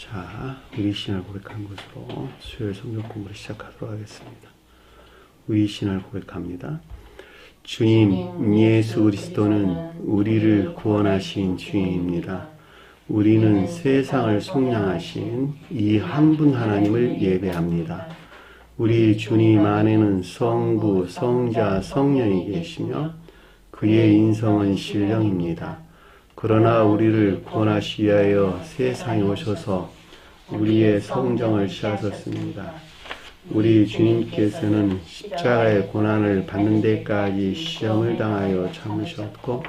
자, 우리 신을 고백한 것으로 수요일 성경 공부를 시작하도록 하겠습니다. 우리 신을 고백합니다. 주님 예수 그리스도는 우리를 구원하신 주님입니다. 우리는 세상을 속량하신 이 한 분 하나님을 예배합니다. 우리 주님 안에는 성부, 성자, 성령이 계시며 그의 인성은 신령입니다. 그러나 우리를 구원하시기 위하여 세상에 오셔서 우리의 성정을 취하셨습니다. 우리 주님께서는 십자가의 고난을 받는 데까지 시험을 당하여 참으셨고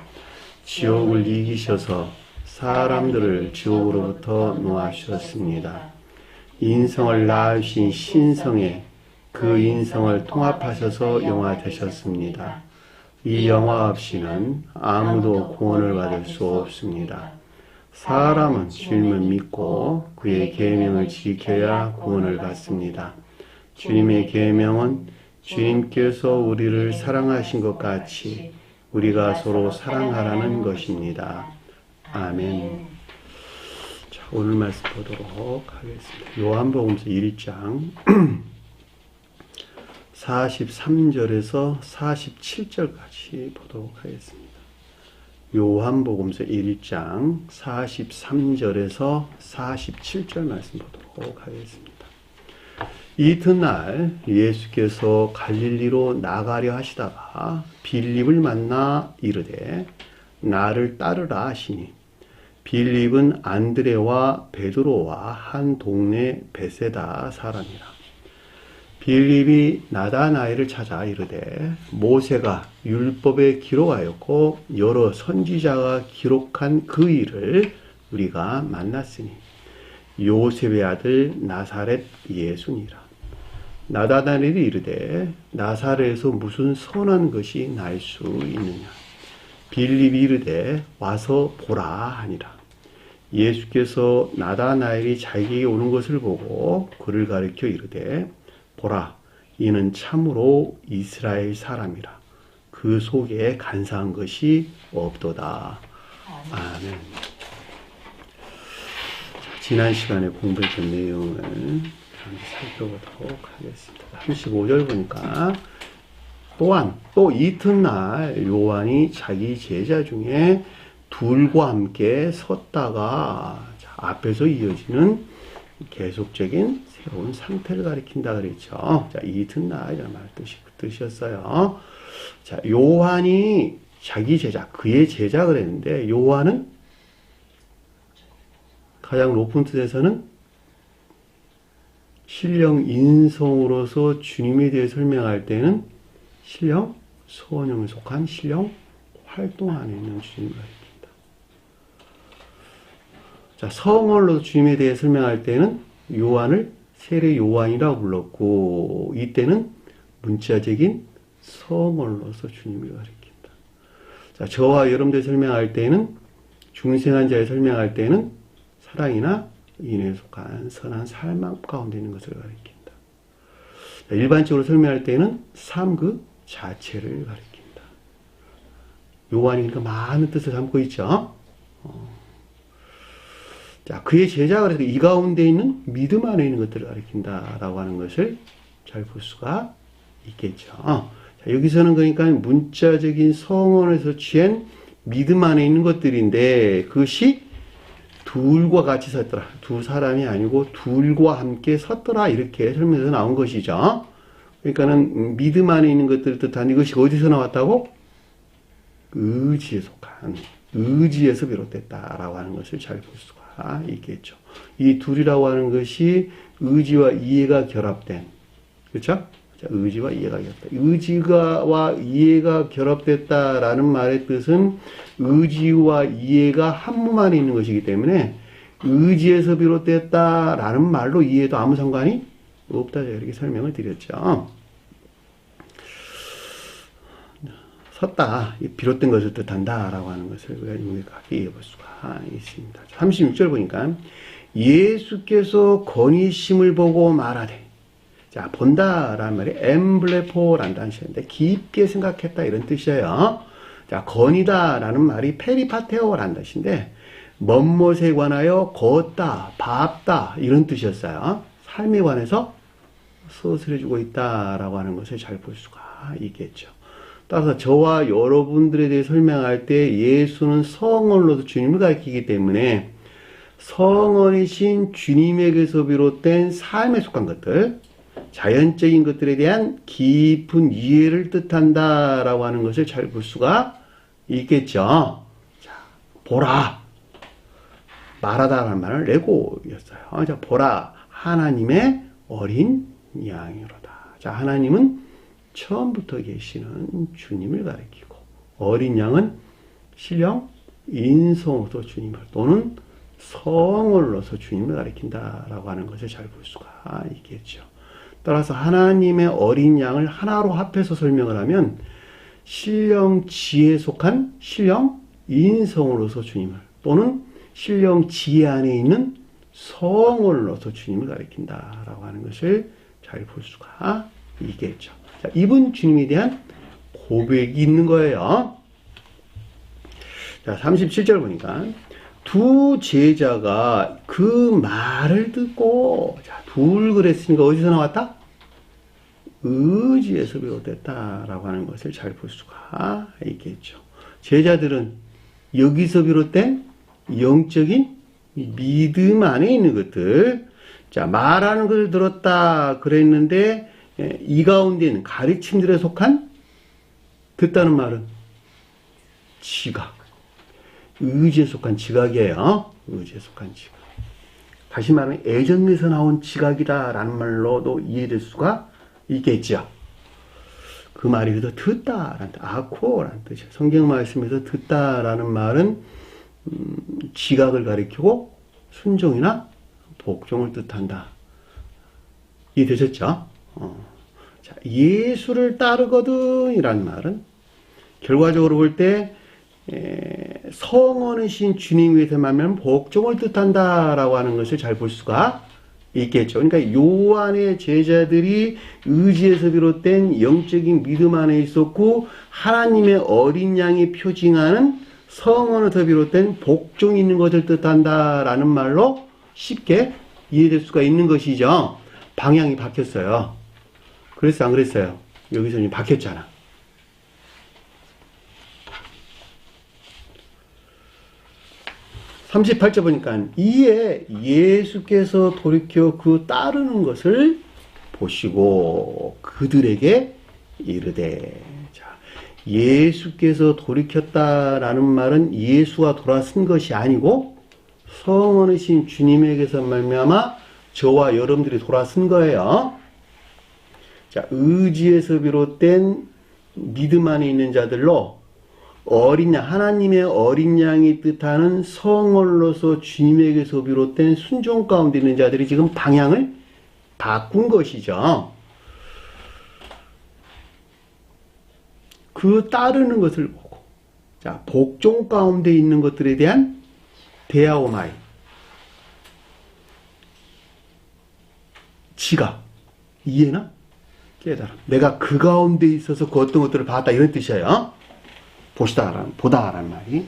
지옥을 이기셔서 사람들을 지옥으로부터 놓아주셨습니다. 인성을 낳으신 신성에 그 인성을 통합하셔서 영화 되셨습니다. 이 영화 없이는 아무도 구원을 받을 수 없습니다. 사람은 주님을 믿고 그의 계명을 지켜야 구원을 받습니다. 주님의 계명은 주님께서 우리를 사랑하신 것 같이 우리가 서로 사랑하라는 것입니다. 아멘. 자, 오늘 말씀 보도록 하겠습니다. 요한복음서 1장 43절에서 47절까지 보도록 하겠습니다. 요한복음서 1장 43절에서 47절 말씀 보도록 하겠습니다. 이튿날 예수께서 갈릴리로 나가려 하시다가 빌립을 만나 이르되 나를 따르라 하시니 빌립은 안드레와 베드로와 한 동네 베세다 사람이라. 빌립이 나다나엘을 찾아 이르되 모세가 율법에 기록하였고 여러 선지자가 기록한 그 일을 우리가 만났으니 요셉의 아들 나사렛 예수니라. 나다나엘이 이르되 나사렛에서 무슨 선한 것이 날 수 있느냐. 빌립이 이르되 와서 보라 하니라. 예수께서 나다나엘이 자기에게 오는 것을 보고 그를 가리켜 이르되 보라, 이는 참으로 이스라엘 사람이라. 그 속에 간사한 것이 없도다. 아멘. 지난 시간에 공부했던 내용을 살펴보도록 하겠습니다. 35절 보니까 또한 또 이튿날 요한이 자기 제자 중에 둘과 함께 섰다가 앞에서 이어지는 계속적인 새로운 상태를 가리킨다 그랬죠. 자, 이튿날이라는 말 뜻이었어요. 자, 요한이 자기 제자, 그의 제자 그랬는데 요한은 가장 높은 뜻에서는 신령 인성으로서 주님에 대해 설명할 때는 신령 소원형에 속한 신령 활동 안에 있는 주님을 가리킨다. 자, 성월로 주님에 대해 설명할 때는 요한을 세례 요한이라고 불렀고 이때는 문자적인 성월로서 주님을 가리킨다. 자, 저와 여러분들 설명할 때는 중생한 자에 설명할 때는 사랑이나 인에 속한 선한 삶 가운데 있는 것을 가리킨다. 자, 일반적으로 설명할 때는 삶 그 자체를 가리킨다. 요한이 그러니까 많은 뜻을 담고 있죠. 자, 그의 제자가 그래서 이 가운데 있는 믿음 안에 있는 것들을 가리킨다라고 하는 것을 잘 볼 수가 있겠죠. 자, 여기서는 그러니까 문자적인 성언에서 취한 믿음 안에 있는 것들인데 그것이 둘과 같이 섰더라. 두 사람이 아니고 둘과 함께 섰더라. 이렇게 설명에서 나온 것이죠. 그러니까는 믿음 안에 있는 것들을 뜻한 이것이 어디서 나왔다고? 의지에 속한, 의지에서 비롯됐다라고 하는 것을 잘 볼 수가 있겠죠. 이 둘이라고 하는 것이 의지와 이해가 결합된, 그렇죠? 의지와 이해가 결합됐다. 의지와 이해가 결합됐다라는 말의 뜻은 의지와 이해가 한 몸 안에 있는 것이기 때문에 의지에서 비롯됐다라는 말로 이해도 아무 상관이 없다. 이렇게 설명을 드렸죠. 섰다, 비롯된 것을 뜻한다라고 하는 것을 우리가 유명하게 이해해 볼 수가 있습니다. 36절 보니까 예수께서 건의심을 보고 말하되, 자, 본다라는 말이 엠블레포라는 단어인데 깊게 생각했다 이런 뜻이에요. 자, 건이다라는 말이 페리파테오라는 뜻인데 멋멋에 관하여 걷다, 밟다 이런 뜻이었어요. 삶에 관해서 서술해주고 있다라고 하는 것을 잘 볼 수가 있겠죠. 따라서 저와 여러분들에 대해 설명할 때 예수는 성언으로서 주님을 가리키기 때문에 성언이신 주님에게서 비롯된 삶에 속한 것들, 자연적인 것들에 대한 깊은 이해를 뜻한다라고 하는 것을 잘 볼 수가 있겠죠. 자, 보라. 말하다라는 말은 레고였어요. 자, 보라. 하나님의 어린 양이로다. 자, 하나님은 처음부터 계시는 주님을 가리키고, 어린 양은 신령 인성으로서 주님을 또는 성언으로서 주님을 가리킨다라고 하는 것을 잘 볼 수가 있겠죠. 따라서 하나님의 어린 양을 하나로 합해서 설명을 하면 신령 지혜에 속한 신령 인성으로서 주님을 또는 신령 지혜 안에 있는 성언으로서 주님을 가리킨다라고 하는 것을 잘 볼 수가 있겠죠. 자, 이분 주님에 대한 고백이 있는 거예요. 자, 37절 보니까 두 제자가 그 말을 듣고, 자, 둘 그랬으니까 어디서 나왔다? 의지에서 비롯됐다라고 하는 것을 잘 볼 수가 있겠죠. 제자들은 여기서 비롯된 영적인 믿음 안에 있는 것들, 자, 말하는 것을 들었다 그랬는데 이 가운데는 가르침들에 속한, 듣다는 말은 지각, 의지에 속한 지각이에요. 의지에 속한 지각. 다시 말하면 애정에서 나온 지각이다라는 말로도 이해될 수가 있겠죠. 그 말이 그래서 듣다라는 뜻, 아코라는 뜻이에요. 성경 말씀에서 듣다라는 말은 지각을 가리키고 순종이나 복종을 뜻한다. 이해되셨죠? 자, 예수를 따르거든 이란 말은 결과적으로 볼 때 성언이신 주님 위에서 말하면 복종을 뜻한다라고 하는 것을 잘 볼 수가 있겠죠. 그러니까 요한의 제자들이 의지에서 비롯된 영적인 믿음 안에 있었고 하나님의 어린 양이 표징하는 성언에서 비롯된 복종이 있는 것을 뜻한다라는 말로 쉽게 이해될 수가 있는 것이죠. 방향이 바뀌었어요. 그랬어, 안 그랬어요? 여기서 이제 바뀌었잖아. (38절) 보니까 이에 예수께서 돌이켜 그 따르는 것을 보시고 그들에게 이르되, 자, 예수께서 돌이켰다라는 말은 예수가 돌아선 것이 아니고 성언이신 주님에게서 말미암아 저와 여러분들이 돌아선 거예요. 자, 의지에서 비롯된 믿음 안에 있는 자들로 어린 양, 하나님의 어린 양이 뜻하는 성언으로서 주님에게서 비롯된 순종 가운데 있는 자들이 지금 방향을 바꾼 것이죠. 그 따르는 것을 보고, 자, 복종 가운데 있는 것들에 대한 데아오마이, 지각, 이해나 깨달음. 내가 그 가운데 있어서 그 어떤 것들을 봤다 이런 뜻이에요. 보다라는 말이.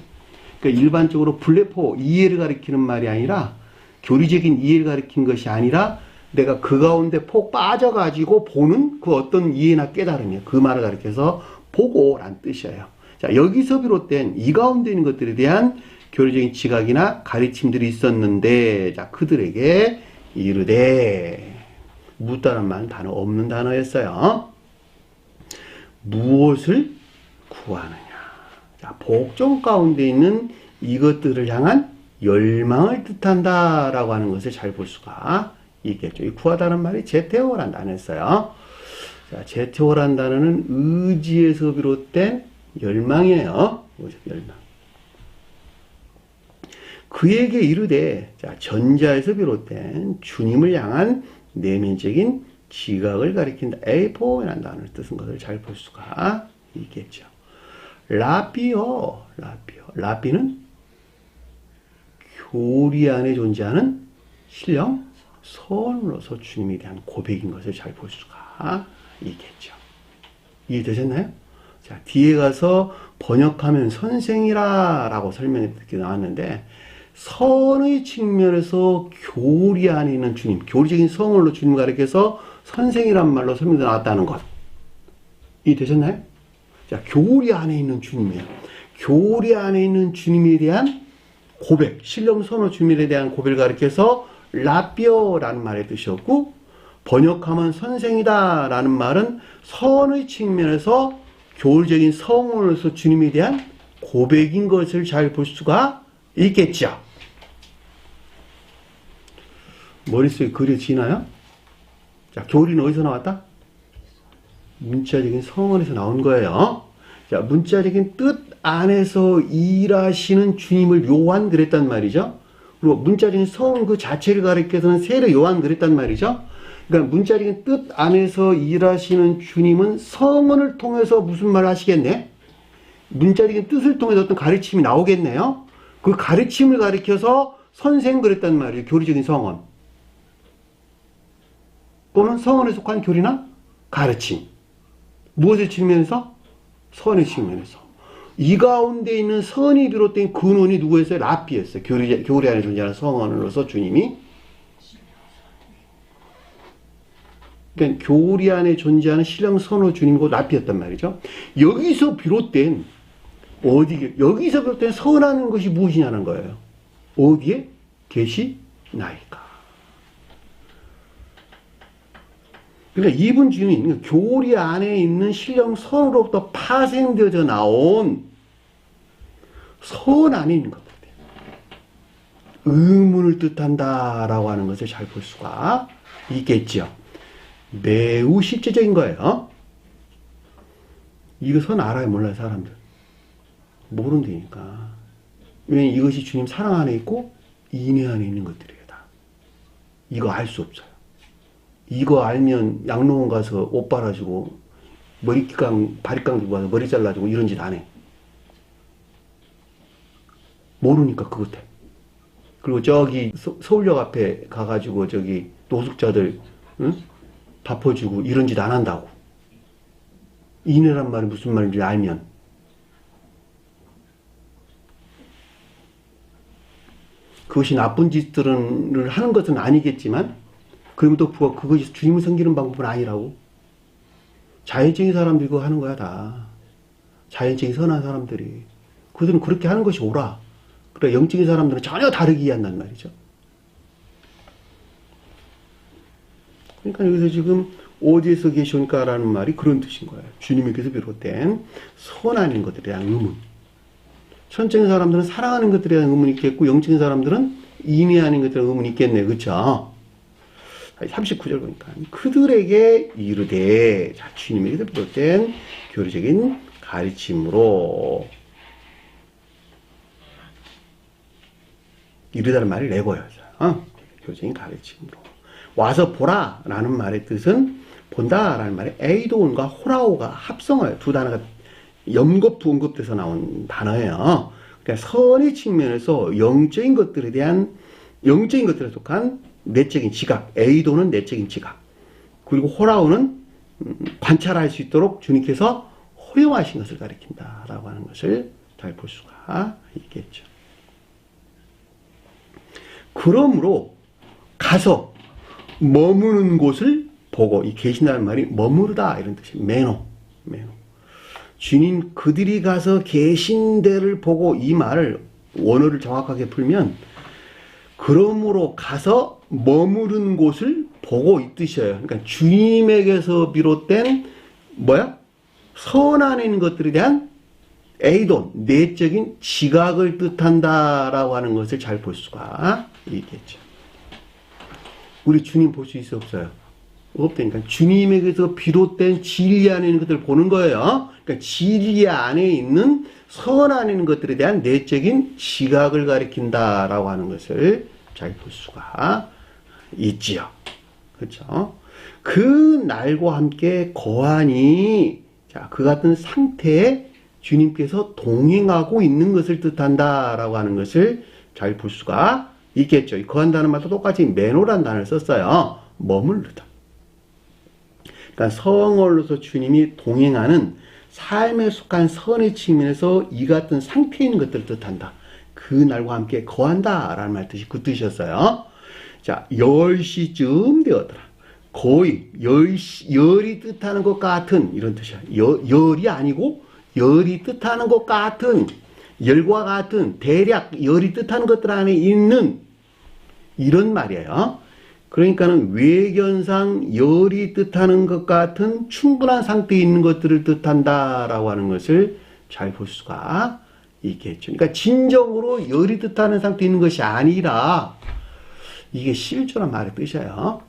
그러니까 일반적으로 블레포, 이해를 가리키는 말이 아니라 교리적인 이해를 가리키는 것이 아니라 내가 그 가운데 폭 빠져가지고 보는 그 어떤 이해나 깨달음이에요. 그 말을 가리켜서 보고라는 뜻이에요. 자, 여기서 비롯된 이 가운데 있는 것들에 대한 교리적인 지각이나 가르침들이 있었는데, 자, 그들에게 이르되, 묻다는 말은 단어 없는 단어였어요. 무엇을 구하느냐. 자, 복종 가운데 있는 이것들을 향한 열망을 뜻한다라고 하는 것을 잘 볼 수가 있겠죠. 이 구하다는 말이 제테오란 단어였어요. 자, 제테오란 단어는 의지에서 비롯된 열망이에요. 열망. 그에게 이르되, 자, 전자에서 비롯된 주님을 향한 내면적인 지각을 가리킨다. 에이포라는 단어를 뜻은 것을 잘 볼 수가 있겠죠. 라피는 교리 안에 존재하는 신령 선으로서 주님에 대한 고백인 것을 잘 볼 수가 있겠죠. 이해되셨나요? 자, 뒤에 가서 번역하면 선생이라 라고 설명이 나왔는데, 선의 측면에서 교리 안에 있는 주님, 교리적인 성원으로 주님을 가리켜서 선생이란 말로 설명되어 나왔다는 것. 이 되셨나요? 자, 교리 안에 있는 주님이에요. 교리 안에 있는 주님에 대한 고백, 신령 선호 주님에 대한 고백을 가리켜서 라비어라는 말의 뜻이었고, 번역하면 선생이다 라는 말은 선의 측면에서 교리적인 성원으로서 주님에 대한 고백인 것을 잘 볼 수가 있겠죠. 머릿속에 그려지나요? 자, 교리는 어디서 나왔다? 문자적인 성원에서 나온 거예요. 자, 문자적인 뜻 안에서 일하시는 주님을 요한 그랬단 말이죠. 그리고 문자적인 성원 그 자체를 가리켜서는 세례 요한 그랬단 말이죠. 그러니까 문자적인 뜻 안에서 일하시는 주님은 성원을 통해서 무슨 말을 하시겠네? 문자적인 뜻을 통해서 어떤 가르침이 나오겠네요. 그 가르침을 가리켜서 선생 그랬단 말이에요. 교리적인 성원. 또는 성원에 속한 교리나 가르침. 무엇의 측면에서? 선의 측면에서. 이 가운데 있는 선이 비롯된 근원이 누구였어요? 라비였어요. 교리 안에 존재하는 성원으로서 주님이. 그러니까 교리 안에 존재하는 신령 선호 주님이고 라비였단 말이죠. 여기서 비롯된 여기서 비롯된 선하는 것이 무엇이냐는 거예요. 어디에 계시나이까. 그러니까 이분 주님이 교리 안에 있는 신령 선으로부터 파생되어져 나온 선 안에 있는 것들. 의문을 뜻한다라고 하는 것을 잘 볼 수가 있겠죠. 매우 실제적인 거예요. 이거 선 알아요? 몰라요? 사람들. 모른다니까. 왜냐면 이것이 주님 사랑 안에 있고 인애 안에 있는 것들이에요. 다. 이거 알 수 없어요. 이거 알면 양로원 가서 옷 빨아주고 바리깡 들고 와서 머리 잘라주고 이런 짓 안 해. 모르니까 그것 해. 그리고 저기 서울역 앞에 가가지고 저기 노숙자들 응? 밥퍼주고 이런 짓 안 한다고. 인애란 말이 무슨 말인지 알면. 그것이 나쁜 짓들을 하는 것은 아니겠지만 그럼에도 불구하고 그것이 주님을 섬기는 방법은 아니라고. 자연적인 사람들이 그거 하는 거야 다. 자연적인 선한 사람들이. 그들은 그렇게 하는 것이 옳아. 그래 영적인 사람들은 전혀 다르게 이해한단 말이죠. 그러니까 여기서 지금 어디에서 계시니까라는 말이 그런 뜻인 거예요. 주님에게서 비롯된 선한 것들에 대한 의문. 천적인 사람들은 사랑하는 것들에 대한 의문이 있겠고 영적인 사람들은 인내하는 것들에 대한 의문이 있겠네. 그렇죠? 39절 보니까 그들에게 이르되 자, 주님에게서 비롯된 교리적인 가르침으로 이르다는 말이 레고요. 교리적인 가르침으로 와서 보라 라는 말의 뜻은 본다 라는 말의 에이도온과 호라오가 합성어예요. 두 단어가 연겁, 부언급돼서 나온 단어예요. 그러니까 선의 측면에서 영적인 것들에 속한 내적인 지각, 에이도는 내적인 지각, 그리고 호라오는 관찰할 수 있도록 주님께서 허용하신 것을 가리킨다라고 하는 것을 잘 볼 수가 있겠죠. 그러므로 가서 머무는 곳을 보고, 이 계신다는 말이 머무르다 이런 뜻이 매너. 주님 그들이 가서 계신 데를 보고, 이 말을 원어를 정확하게 풀면 그러므로 가서 머무른 곳을 보고 이 뜻이에요. 그러니까 주님에게서 비롯된 선 안에 있는 것들에 대한 에이돈, 내적인 지각을 뜻한다라고 하는 것을 잘 볼 수가 있겠죠. 우리 주님 볼 수 있어 없어요? 없다니까. 주님에게서 비롯된 진리 안에 있는 것들을 보는 거예요. 그러니까 진리 안에 있는 선 안에 있는 것들에 대한 내적인 지각을 가리킨다라고 하는 것을 잘 볼 수가 있지요. 그렇죠? 그 날과 함께 거하니, 자, 그 같은 상태에 주님께서 동행하고 있는 것을 뜻한다라고 하는 것을 잘 볼 수가 있겠죠. 거한다는 말도 똑같이 매노란 단어를 썼어요. 머물르다. 그러니까 성월로서 주님이 동행하는 삶에 속한 선의 측면에서 이 같은 상태에 있는 것들을 뜻한다. 그 그날과 함께 거한다라는 말 뜻이 그 뜻이었어요. 자, 10시쯤 되었더라. 거의 열이 뜻하는 것 같은 이런 뜻이야. 열이 아니고 열이 뜻하는 것 같은, 열과 같은, 대략 열이 뜻하는 것들 안에 있는 이런 말이에요. 그러니까는 외견상 열이 뜻하는 것 같은 충분한 상태에 있는 것들을 뜻한다라고 하는 것을 잘 볼 수가 있겠죠. 그러니까 진정으로 열이 뜻하는 상태에 있는 것이 아니라 이게 11조란 말의 뜻이에요.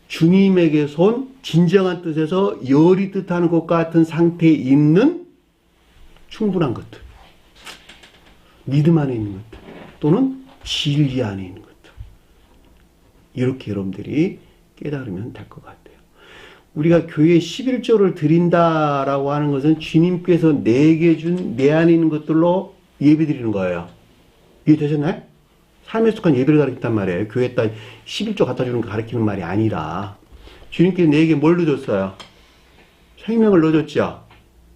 주님에게서 온 진정한 뜻에서 열이 뜻하는 것 같은 상태에 있는 충분한 것들, 믿음 안에 있는 것들, 또는 진리 안에 있는 것들, 이렇게 여러분들이 깨달으면 될 것 같아요. 우리가 교회에 11조를 드린다라고 하는 것은 주님께서 내게 준 내 안에 있는 것들로 예배 드리는 거예요. 이해되셨나요? 삶에 속한 예배를 가르친단 말이에요. 교회에다 11조 갖다 주는 거 가르치는 말이 아니라 주님께서 내게 뭘 넣어줬어요? 생명을 넣어줬죠.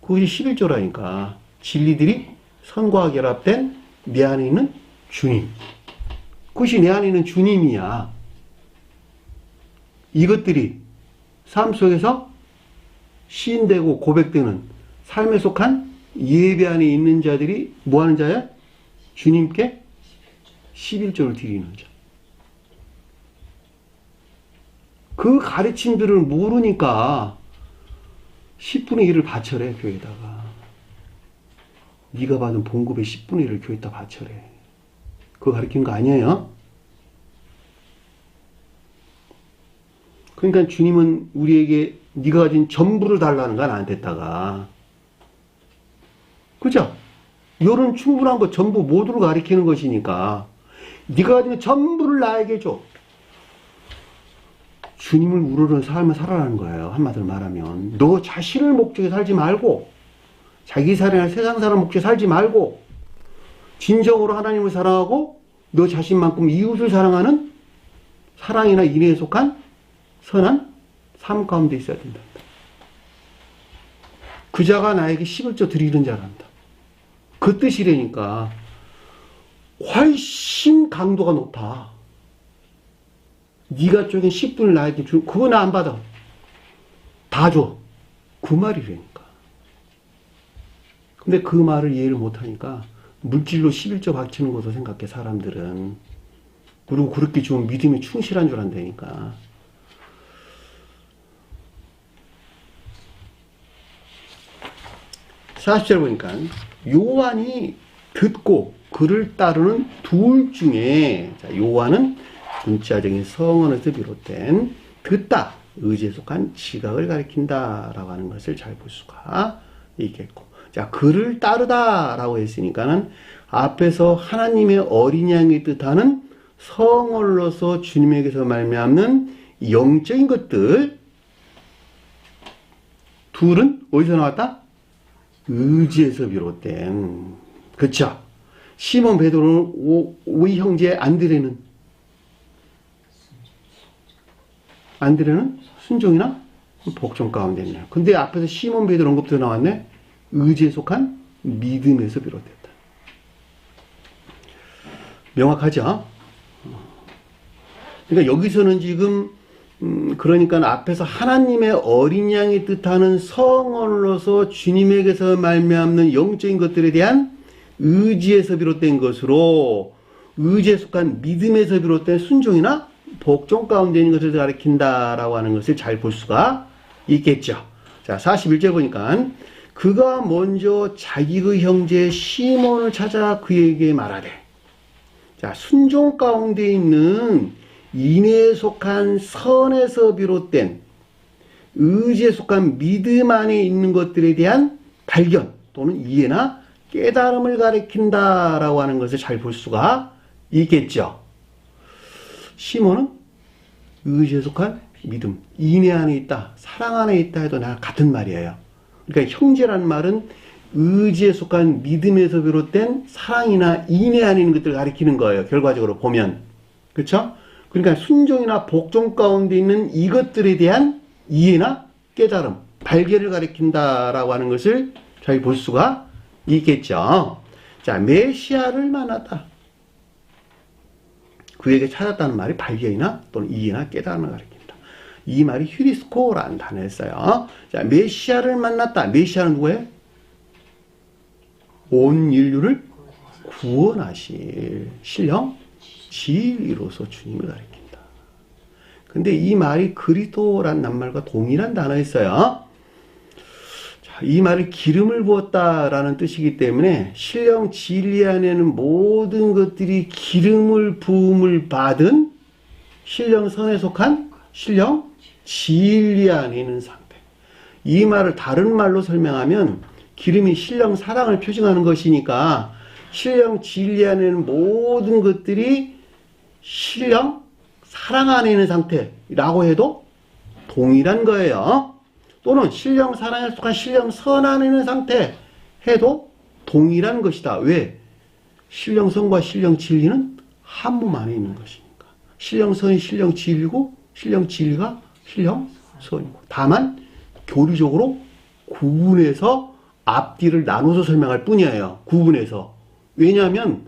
그것이 11조라니까. 진리들이 선과 결합된 내 안에 있는 주님. 그것이 내 안에 있는 주님이야. 이것들이 삶 속에서 시인되고 고백되는 삶에 속한 예배 안에 있는 자들이 뭐 하는 자야? 주님께 11조를 드리는 자. 그 가르침들을 모르니까 10분의 1을 바쳐래, 교회에다가. 네가 받은 봉급의 10분의 1을 교회에다 바쳐래. 그거 가르친 거 아니에요? 그러니까 주님은 우리에게 네가 가진 전부를 달라는 거야, 나한테다가. 그죠? 요런 충분한 것 전부 모두를 가리키는 것이니까 네가 가진 전부를 나에게 줘. 주님을 우러르는 삶을 살아라는 거예요. 한마디로 말하면 너 자신을 목적에 살지 말고, 자기 사랑이나 세상 사람 목적에 살지 말고, 진정으로 하나님을 사랑하고 너 자신만큼 이웃을 사랑하는 사랑이나 인애에 속한 선한 삶 가운데 있어야 된다. 그 자가 나에게 11조 드리는 자란다. 그 뜻이라니까. 훨씬 강도가 높아. 네가 쪼갠 10분을 나에게 주, 그거 나 안 받아. 다 줘. 그 말이라니까. 근데 그 말을 이해를 못하니까 물질로 11조 바치는 것도 생각해, 사람들은. 그리고 그렇게 좀 믿음이 충실한 줄 안다니까. 사십절 보니까 요한이 듣고 그를 따르는 둘 중에, 자, 요한은 문자적인 성언에서 비롯된 듣다, 의지에 속한 지각을 가리킨다라고 하는 것을 잘 볼 수가 있겠고, 자, 그를 따르다라고 했으니까는 앞에서 하나님의 어린 양이 뜻하는 성언으로서 주님에게서 말미암는 영적인 것들, 둘은 어디서 나왔다? 의지에서 비롯된. 그쵸? 시몬 베드로는 오이 형제 안드레는 순종이나 복종 가운데 있네요. 근데 앞에서 시몬 베드로 언급도 나왔네. 의지에 속한 믿음에서 비롯됐다. 명확하죠? 그러니까 여기서는 지금 그러니까 앞에서 하나님의 어린 양이 뜻하는 성언으로서 주님에게서 말미암는 영적인 것들에 대한 의지에서 비롯된 것으로, 의지에 속한 믿음에서 비롯된 순종이나 복종 가운데 있는 것을 가리킨다라고 하는 것을 잘 볼 수가 있겠죠. 자, 41절 보니까 그가 먼저 자기 그 형제 시몬을 찾아 그에게 말하되, 자, 순종 가운데 있는 인애에 속한 선에서 비롯된 의지에 속한 믿음 안에 있는 것들에 대한 발견 또는 이해나 깨달음을 가리킨다라고 하는 것을 잘 볼 수가 있겠죠. 시몬은 의지에 속한 믿음, 인애 안에 있다, 사랑 안에 있다 해도 나 같은 말이에요. 그러니까 형제란 말은 의지에 속한 믿음에서 비롯된 사랑이나 인애 안에 있는 것들을 가리키는 거예요. 결과적으로 보면. 그렇죠? 그러니까 순종이나 복종 가운데 있는 이것들에 대한 이해나 깨달음, 발견을 가리킨다라고 하는 것을 잘 볼 수가 있겠죠. 자, 자, 메시아를 만났다. 그에게 찾았다는 말이 발견이나 또는 이해나 깨달음을 가리킨다. 이 말이 휴리스코라는 단어를 써요. 자, 메시아를 만났다. 메시아는 누구예요? 온 인류를 구원하실 신령 진리로서 주님을 가리킨다. 근데 이 말이 그리스도라는 낱말과 동일한 단어였어요. 자, 이 말이 기름을 부었다라는 뜻이기 때문에 신령 진리 안에는 모든 것들이 기름을 부음을 받은 신령 선에 속한 신령 진리 안에 있는 상태. 이 말을 다른 말로 설명하면 기름이 신령 사랑을 표징하는 것이니까 신령 진리 안에는 모든 것들이 신령 사랑 안에 있는 상태라고 해도 동일한 거예요. 또는 신령 사랑에 속한 신령 선 안에 있는 상태 해도 동일한 것이다. 왜? 신령 선과 신령 진리는 한 몸 안에 있는 것이니까. 신령 선이 신령 진리고 신령 진리가 신령 선이고. 다만 교리적으로 구분해서 앞뒤를 나눠서 설명할 뿐이에요. 구분해서. 왜냐하면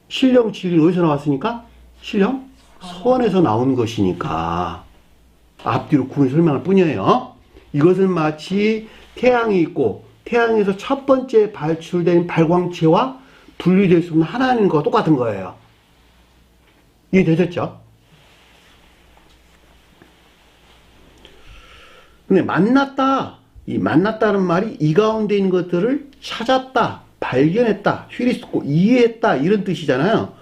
신령 진리는 어디서 나왔으니까? 신령 선에서 나온 것이니까 앞뒤로 구분해서 설명할 뿐이에요. 이것은 마치 태양이 있고 태양에서 첫 번째 발출된 발광체와 분리될 수 없는 하나인 것과 똑같은 거예요. 이해되셨죠? 근데 만났다. 이 만났다는 말이 이 가운데 있는 것들을 찾았다, 발견했다, 휴리스코, 이해했다 이런 뜻이잖아요.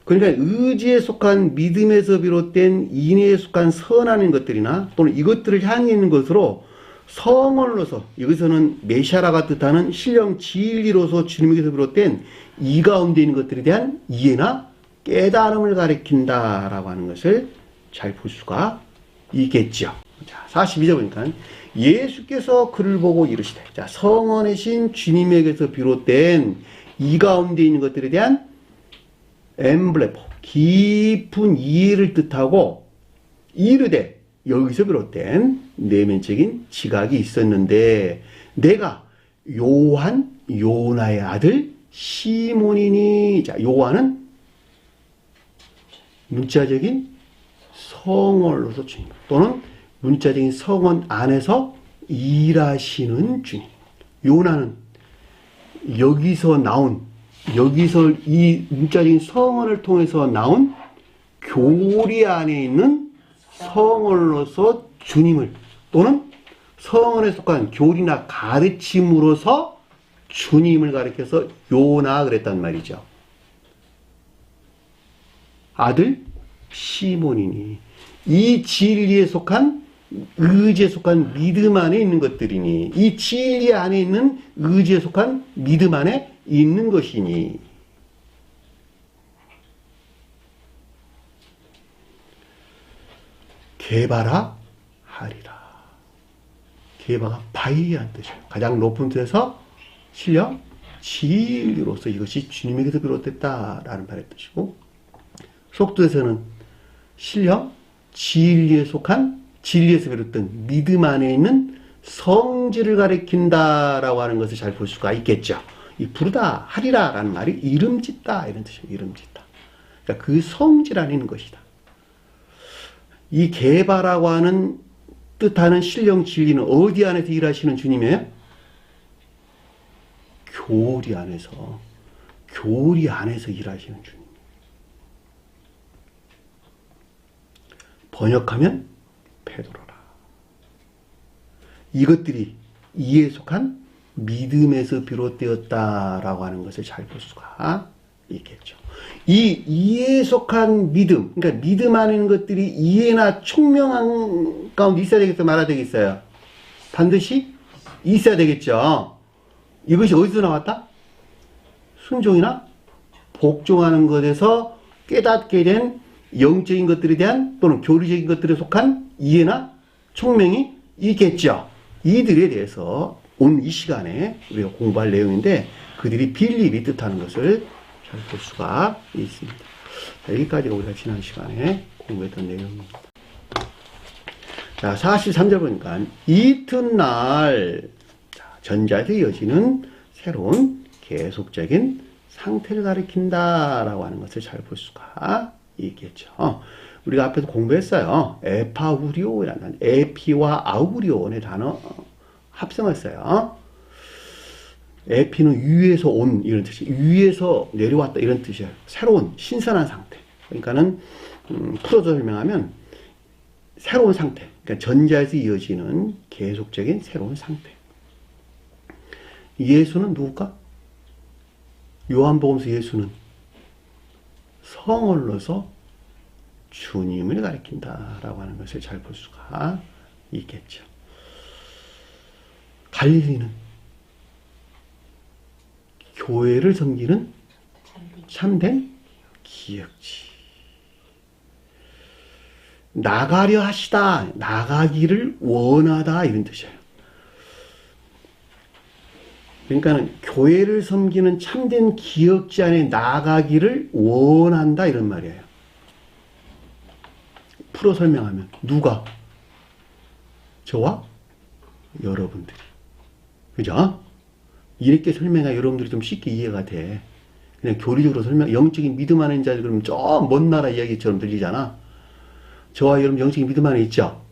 그러니까 의지에 속한 믿음에서 비롯된 인애에 속한 선하는 것들이나 또는 이것들을 향해 있는 것으로 성원으로서 여기서는 메시아라가 뜻하는 신령 진리로서 주님에게서 비롯된 이 가운데 있는 것들에 대한 이해나 깨달음을 가리킨다라고 하는 것을 잘 볼 수가 있겠죠. 자, 42절 보니까 예수께서 그를 보고 이르시되, 자, 성원이신 주님에게서 비롯된 이 가운데 있는 것들에 대한 엠블레포, 깊은 이해를 뜻하고 이르되, 여기서 비롯된 내면적인 지각이 있었는데 내가 요한, 요나의 아들 시몬이니. 자, 요한은 문자적인 성원으로서 주님, 또는 문자적인 성원 안에서 일하시는 주님. 요나는 여기서 이 문자적인 성원을 통해서 나온 교리 안에 있는 성원으로서 주님을, 또는 성원에 속한 교리나 가르침으로서 주님을 가리켜서 요나 그랬단 말이죠. 아들 시몬이니. 이 진리에 속한, 의지에 속한 믿음 안에 있는 것들이니, 이 진리 안에 있는 의지에 속한 믿음 안에 있는 것이니. 개바라 하리라. 개바가 바이한 뜻이에요. 가장 높은 뜻에서 신령 진리로서 이것이 주님에게서 비롯됐다라는 말의 뜻이고, 속뜻에서는 신령 진리에 속한, 진리에서 비롯된 믿음 안에 있는 성질을 가리킨다라고 하는 것을 잘 볼 수가 있겠죠. 이 부르다 하리라 라는 말이 이름 짓다 이런 뜻이에요. 이름 짓다. 그러니까 그 성질 안에 있는 것이다. 이 개바라고 하는 뜻하는 신령 진리는 어디 안에서 일하시는 주님이에요? 교리 안에서 일하시는 주님. 번역하면 베드로라. 이것들이 이에 속한 믿음에서 비롯되었다라고 하는 것을 잘 볼 수가 있겠죠. 이 이에 속한 믿음, 그러니까 믿음 안에 있는 것들이 이해나 총명한 가운데 있어야 되겠어요? 말아야 되겠어요? 반드시 있어야 되겠죠. 이것이 어디서 나왔다? 순종이나 복종하는 것에서 깨닫게 된 영적인 것들에 대한 또는 교리적인 것들에 속한 이해나 총명이 있겠죠. 이들에 대해서 오늘 이 시간에 우리가 공부할 내용인데, 그들이 빌립이 뜻하는 것을 잘 볼 수가 있습니다. 자, 여기까지가 우리가 지난 시간에 공부했던 내용입니다. 자, 43절 보니까 이튿날 전자에서 이어지는 새로운 계속적인 상태를 가리킨다라고 하는 것을 잘 볼 수가 있겠죠. 우리가 앞에서 공부했어요. 에파우리오라는 단어, 에피와 아우리오의 단어 합성을 써요. 에피는 위에서 온 이런 뜻이에요. 위에서 내려왔다 이런 뜻이에요. 새로운 신선한 상태. 그러니까는 풀어서 설명하면 새로운 상태. 그러니까 전자에서 이어지는 계속적인 새로운 상태. 예수는 누굴까? 요한복음서 예수는 성을로서 주님을 가리킨다라고 하는 것을 잘 볼 수가 있겠죠. 갈릴리는 교회를 섬기는 참된 기역지. 나가려 하시다, 나가기를 원하다 이런 뜻이에요. 그러니까 교회를 섬기는 참된 기역지 안에 나가기를 원한다 이런 말이에요. 풀어 설명하면 누가? 저와 여러분들이. 그죠? 이렇게 설명해야 여러분들이 좀 쉽게 이해가 돼. 그냥 교리적으로 설명, 영적인 믿음 안에 있는 자들 그러면 저 먼 나라 이야기처럼 들리잖아. 저와 여러분 영적인 믿음 안에 있죠?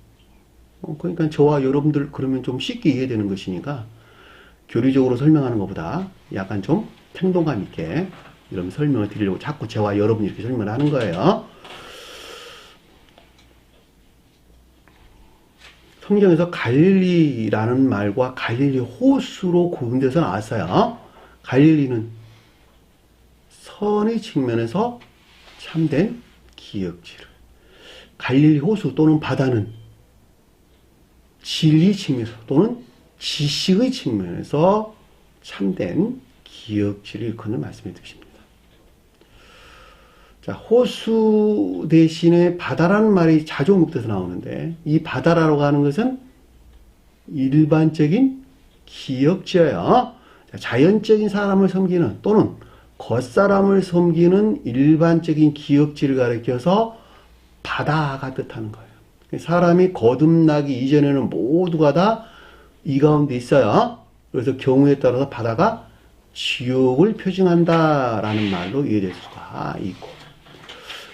그러니까 저와 여러분들 그러면 좀 쉽게 이해되는 것이니까 교리적으로 설명하는 것보다 약간 좀 생동감 있게 이런 설명을 드리려고 자꾸 저와 여러분이 이렇게 설명을 하는 거예요. 성경에서 갈릴리라는 말과 갈릴리 호수로 구분돼서 나왔어요. 갈릴리는 선의 측면에서 참된 기역지를, 갈릴리 호수 또는 바다는 진리 측면에서 또는 지식의 측면에서 참된 기역지를 일컫는 말씀해 주십니다. 자, 호수 대신에 바다라는 말이 자주 언급돼서 나오는데 이 바다라고 하는 것은 일반적인 기역지예요. 자연적인 사람을 섬기는 또는 겉사람을 섬기는 일반적인 기역지를 가리켜서 바다가 뜻하는 거예요. 사람이 거듭나기 이전에는 모두가 다 이 가운데 있어요. 그래서 경우에 따라서 바다가 지옥을 표징한다라는 말로 이해될 수가 있고,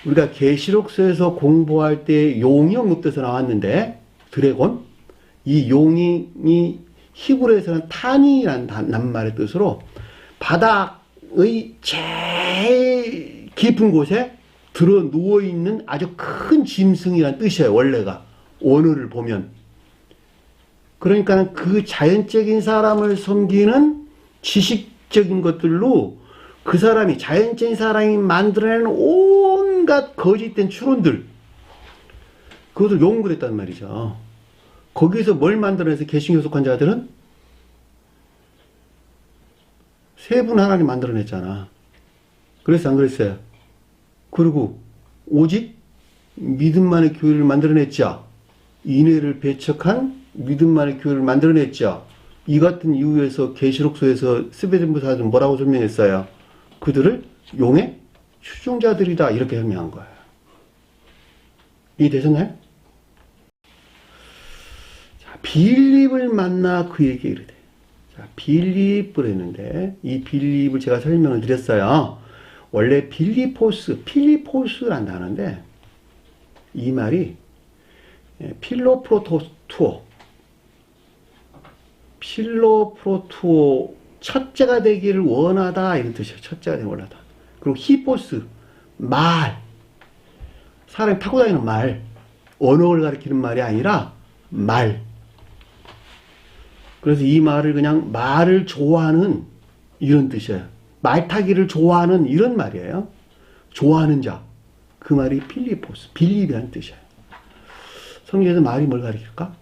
우리가 계시록서에서 공부할 때 용이 언급돼서 나왔는데 드래곤, 이 용이 히브리어에서는 탄이라는 말의 뜻으로 바닥의 제일 깊은 곳에 들어 누워있는 아주 큰 짐승이라는 뜻이에요. 원래가 원어를 보면. 그러니까 그 자연적인 사람을 섬기는 지식적인 것들로 그 사람이, 자연적인 사람이 만들어내는 온갖 거짓된 추론들, 그것을 연구를 했단 말이죠. 거기서 뭘 만들어내서 개신교 속한 자들은 세 분 하나님 만들어냈잖아. 그래서 안 그랬어요? 그리고 오직 믿음만의 교회를 만들어냈죠. 인애를 배척한 믿음만의 교회를 만들어냈죠. 이 같은 이유에서 계시록서에서 스베덴부사들은 뭐라고 설명했어요? 그들을 용의 추종자들이다 이렇게 설명한 거예요. 이해되셨나요? 자, 빌립을 만나 그에게 이르되. 자, 빌립을 했는데 이 빌립을 제가 설명을 드렸어요. 원래 필리포스라는 단어인데 이 말이 필로프로투오 첫째가 되기를 원하다 이런 뜻이에요. 첫째가 되기를 원하다. 그리고 히포스 말, 사람이 타고 다니는 말, 언어를 가리키는 말이 아니라 말. 그래서 이 말을 그냥 말을 좋아하는 이런 뜻이에요. 말 타기를 좋아하는 이런 말이에요. 좋아하는 자. 그 말이 필리포스, 빌립이라는 뜻이에요. 성경에서 말이 뭘 가리킬까?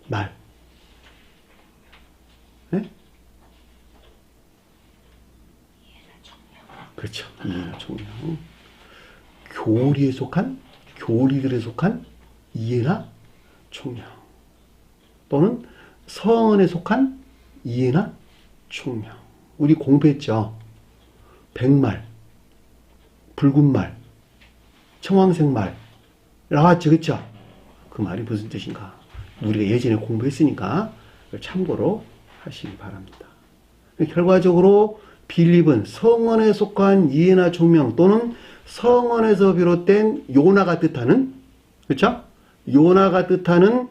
말. 네? 그렇죠. 이해나 총명. 교리에 속한, 교리들에 속한 이해나 총명. 또는 성언에 속한 이해나 총명. 우리 공부했죠. 백말, 붉은 말, 청황색 말 나왔죠. 그렇죠? 그 말이 무슨 뜻인가? 우리가 예전에 공부했으니까 참고로 하시기 바랍니다. 결과적으로 빌립은 성언에 속한 이해나 총명 또는 성언에서 비롯된 요나가 뜻하는, 그렇죠? 요나가 뜻하는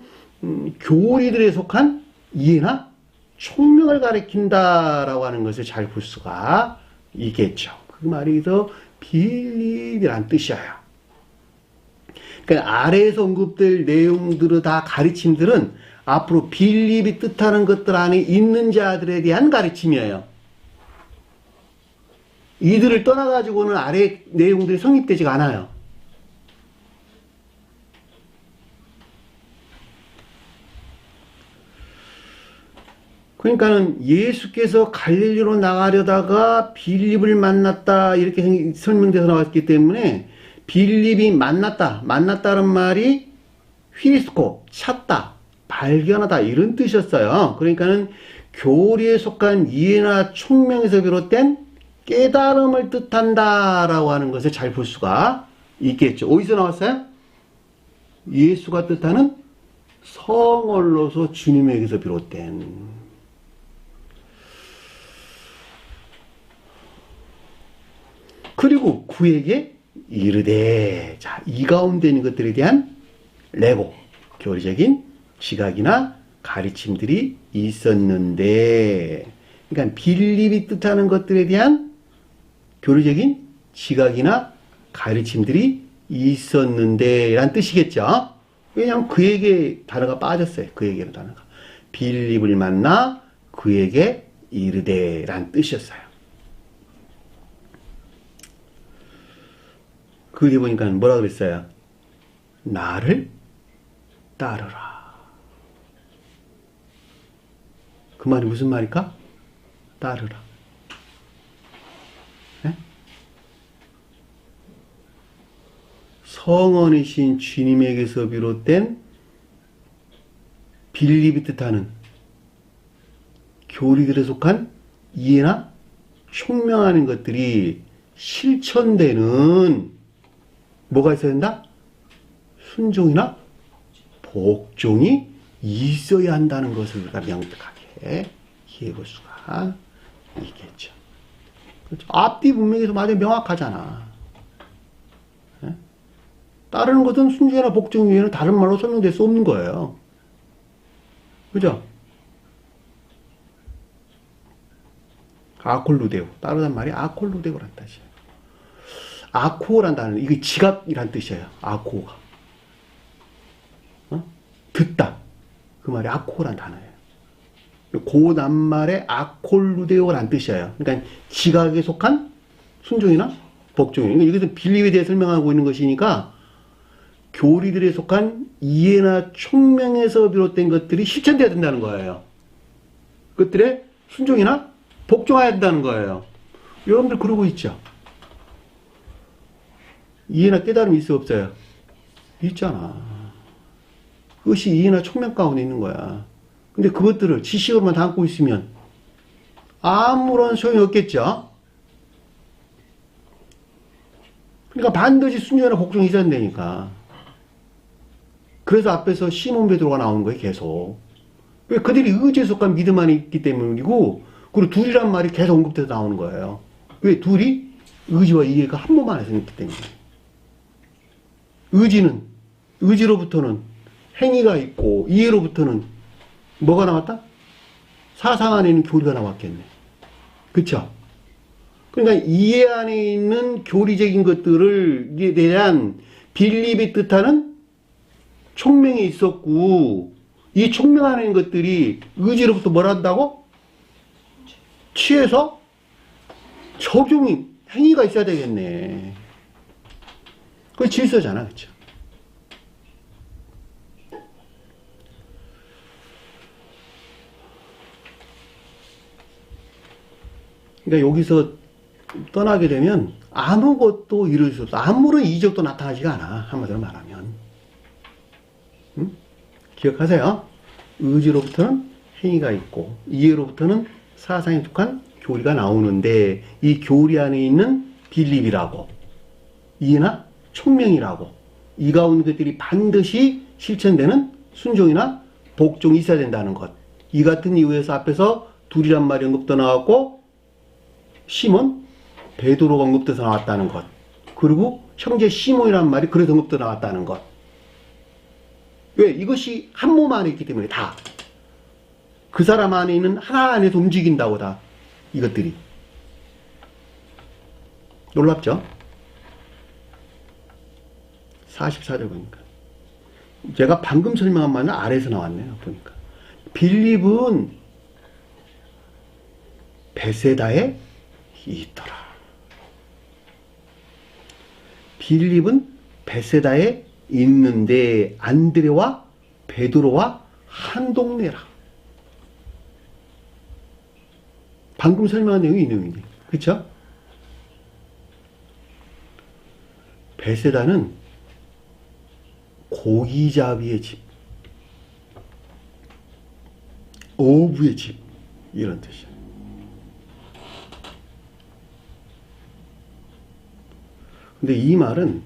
교리들에 속한 이해나 총명을 가리킨다라고 하는 것을 잘 볼 수가 있겠죠. 그 말이 더 빌립이란 뜻이에요. 그러니까 아래에서 언급될 내용들을 다 가르침들은 앞으로 빌립이 뜻하는 것들 안에 있는 자들에 대한 가르침이에요. 이들을 떠나가지고는 아래 내용들이 성립되지가 않아요. 그러니까는 예수께서 갈릴리로 나가려다가 빌립을 만났다 이렇게 설명돼서 나왔기 때문에 빌립이 만났다는 말이 휘리스코, 찾다, 발견하다 이런 뜻이었어요. 그러니까는 교리에 속한 이해나 총명에서 비롯된 깨달음을 뜻한다라고 하는 것을 잘 볼 수가 있겠죠. 어디서 나왔어요? 예수가 뜻하는 성언로서 주님에게서 비롯된. 그리고 그에게 이르되, 자, 이 가운데 있는 것들에 대한 레고, 교리적인 지각이나 가르침들이 있었는데, 그러니까 빌립이 뜻하는 것들에 대한 교리적인 지각이나 가르침들이 있었는데 라는 뜻이겠죠. 왜냐하면 그에게 단어가 빠졌어요. 그에게는 단어가. 빌립을 만나 그에게 이르되 라는 뜻이었어요. 그게 보니까 뭐라 그랬어요? 나를 따르라. 그 말이 무슨 말일까? 따르라. 네? 성언이신 주님에게서 비롯된 빌립이 뜻하는 교리들에 속한 이해나 총명하는 것들이 실천되는 뭐가 있어야 된다? 순종이나 복종이 있어야 한다는 것을 우리가 명확하게 이해해 볼 수가 있겠죠. 그렇죠? 앞뒤 분명해서 아주 명확하잖아. 네? 따르는 것은 순종이나 복종 외에는 다른 말로 설명될 수 없는 거예요. 그죠? 아콜루데오. 따르는 말이 아콜루데오란 뜻이에요. 아코란 단어는 이게 지각이란 뜻이에요. 아코가. 듣다. 그 말이 아코란 단어예요. 고낱말의 아콜루데오란 뜻이에요. 그러니까 지각에 속한 순종이나 복종이에요. 그러니까 여기서 빌립에 대해 설명하고 있는 것이니까 교리들에 속한 이해나 총명에서 비롯된 것들이 실천되어야 된다는 거예요. 그것들의 순종이나 복종해야 된다는 거예요. 여러분들 그러고 있죠? 이해나 깨달음이 있어 없어요? 있잖아. 그것이 이해나 총명 가운데 있는 거야. 근데 그것들을 지식으로만 담고 있으면 아무런 소용이 없겠죠? 그러니까 반드시 순종이나 복종이 있어야 된다니까. 그래서 앞에서 시몬 베드로가 나오는 거예요, 계속. 왜? 그들이 의지에 속한 믿음 안에 있기 때문이고, 그리고 둘이란 말이 계속 언급돼서 나오는 거예요. 왜? 둘이 의지와 이해가 한 몸 안에서 있기 때문에. 의지로부터는 행위가 있고, 이해로부터는 뭐가 나왔다? 사상 안에 있는 교리가 나왔겠네. 그쵸? 그러니까 이해 안에 있는 교리적인 것들에 대한 빌립이 뜻하는 총명이 있었고, 이 총명 안에 있는 것들이 의지로부터 뭘 한다고? 취해서 적용이, 행위가 있어야 되겠네. 그게 질서잖아, 그쵸? 그러니까 여기서 떠나게 되면 아무것도 이룰 수 없어. 아무런 이적도 나타나지가 않아. 한마디로 말하면. 응? 기억하세요. 의지로부터는 행위가 있고, 이해로부터는 사상에 속한 교리가 나오는데, 이 교리 안에 있는 빌립이라고, 이해나 총명이라고, 이 가운데 것들이 반드시 실천되는 순종이나 복종이 있어야 된다는 것. 이 같은 이유에서 앞에서 둘이란 말이 언급도 나왔고 시몬, 베드로가 언급돼서 나왔다는 것. 그리고 형제 시몬이란 말이 그래서 언급도 나왔다는 것. 왜? 이것이 한 몸 안에 있기 때문에 다. 그 사람 안에 있는 하나 안에서 움직인다고 다. 이것들이. 놀랍죠? 44절 보니까. 제가 방금 설명한 말은 아래에서 나왔네요. 보니까. 빌립은 베세다에 있더라. 빌립은 베세다에 있는데 안드레와 베드로와 한 동네라. 방금 설명한 내용이 이 내용이네. 그렇죠? 베세다는 고기잡이의 집, 어부의 집 이런 뜻이에요. 근데 이 말은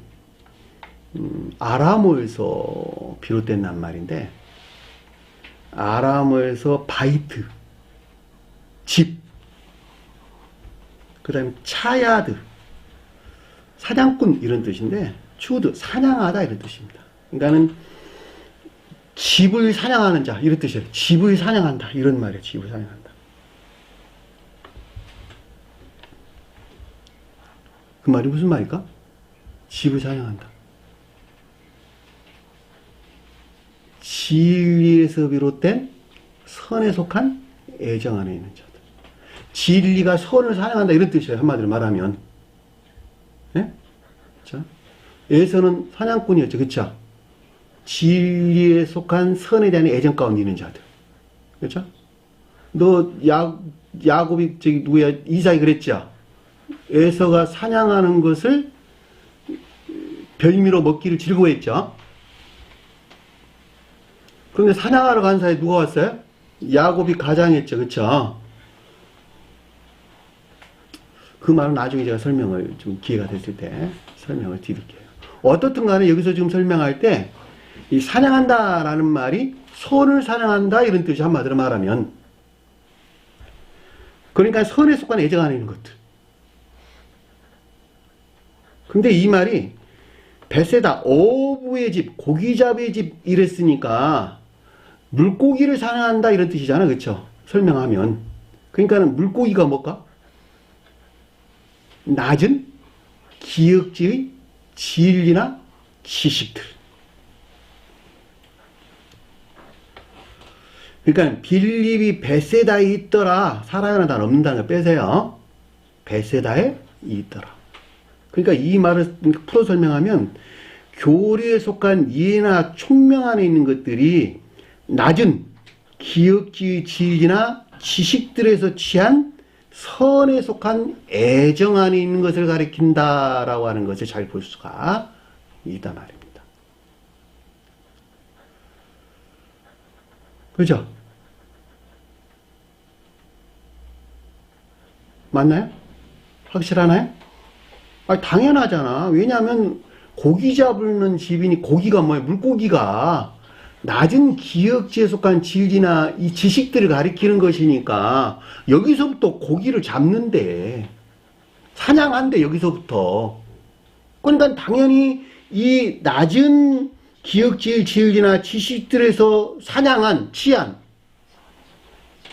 아람어에서 비롯된 낱말인데 아람어에서 바이트, 집, 그 다음에 차야드, 사냥꾼 이런 뜻인데 추드, 사냥하다 이런 뜻입니다. 그러니까는 집을 사냥하는 자 이런 뜻이에요. 집을 사냥한다 이런 말이에요. 집을 사냥한다. 그 말이 무슨 말일까? 집을 사냥한다. 진리에서 비롯된 선에 속한 애정 안에 있는 자들. 진리가 선을 사냥한다 이런 뜻이에요. 한마디로 말하면. 예? 자, 에서는 사냥꾼이었죠. 그쵸? 진리에 속한 선에 대한 애정 가운데 있는 자들. 그렇죠? 너 야곱이 저기 누구야? 이삭이 그랬죠? 에서가 사냥하는 것을 별미로 먹기를 즐거워했죠. 그런데 사냥하러 간 사이에 누가 왔어요? 야곱이 가장했죠. 그쵸? 그 말은 나중에 제가 설명을 좀 기회가 됐을 때 설명을 드릴게요. 어떻든 간에 여기서 지금 설명할 때 이 사냥한다 라는 말이 선을 사냥한다 이런 뜻이 한마디로 말하면 그러니까 선에 속한 애정 안에 있는 것들. 근데 이 말이 베세다 어부의 집, 고기잡이의 집 이랬으니까 물고기를 사냥한다 이런 뜻이잖아. 그쵸? 설명하면. 그러니까는 물고기가 뭘까? 낮은 기역지의 진리나 지식들. 그러니까 빌립이 베세다에 있더라. 살아야하는 단어 없는다는 거 빼세요. 베세다에 있더라. 그러니까 이 말을 풀어 설명하면 교리에 속한 이해나 총명 안에 있는 것들이 낮은 기억지의 진리나 지식들에서 취한 선에 속한 애정 안에 있는 것을 가리킨다라고 하는 것을 잘 볼 수가 있단 말입니다. 그죠? 맞나요? 확실하나요? 아니, 당연하잖아. 왜냐하면 고기 잡는 집이니 고기가 뭐예요? 물고기가 낮은 기역지에 속한 진리나 이 지식들을 가리키는 것이니까 여기서부터 고기를 잡는데 사냥한대 여기서부터. 그러니까 당연히 이 낮은 기역지의 진리나 지식들에서 사냥한 취한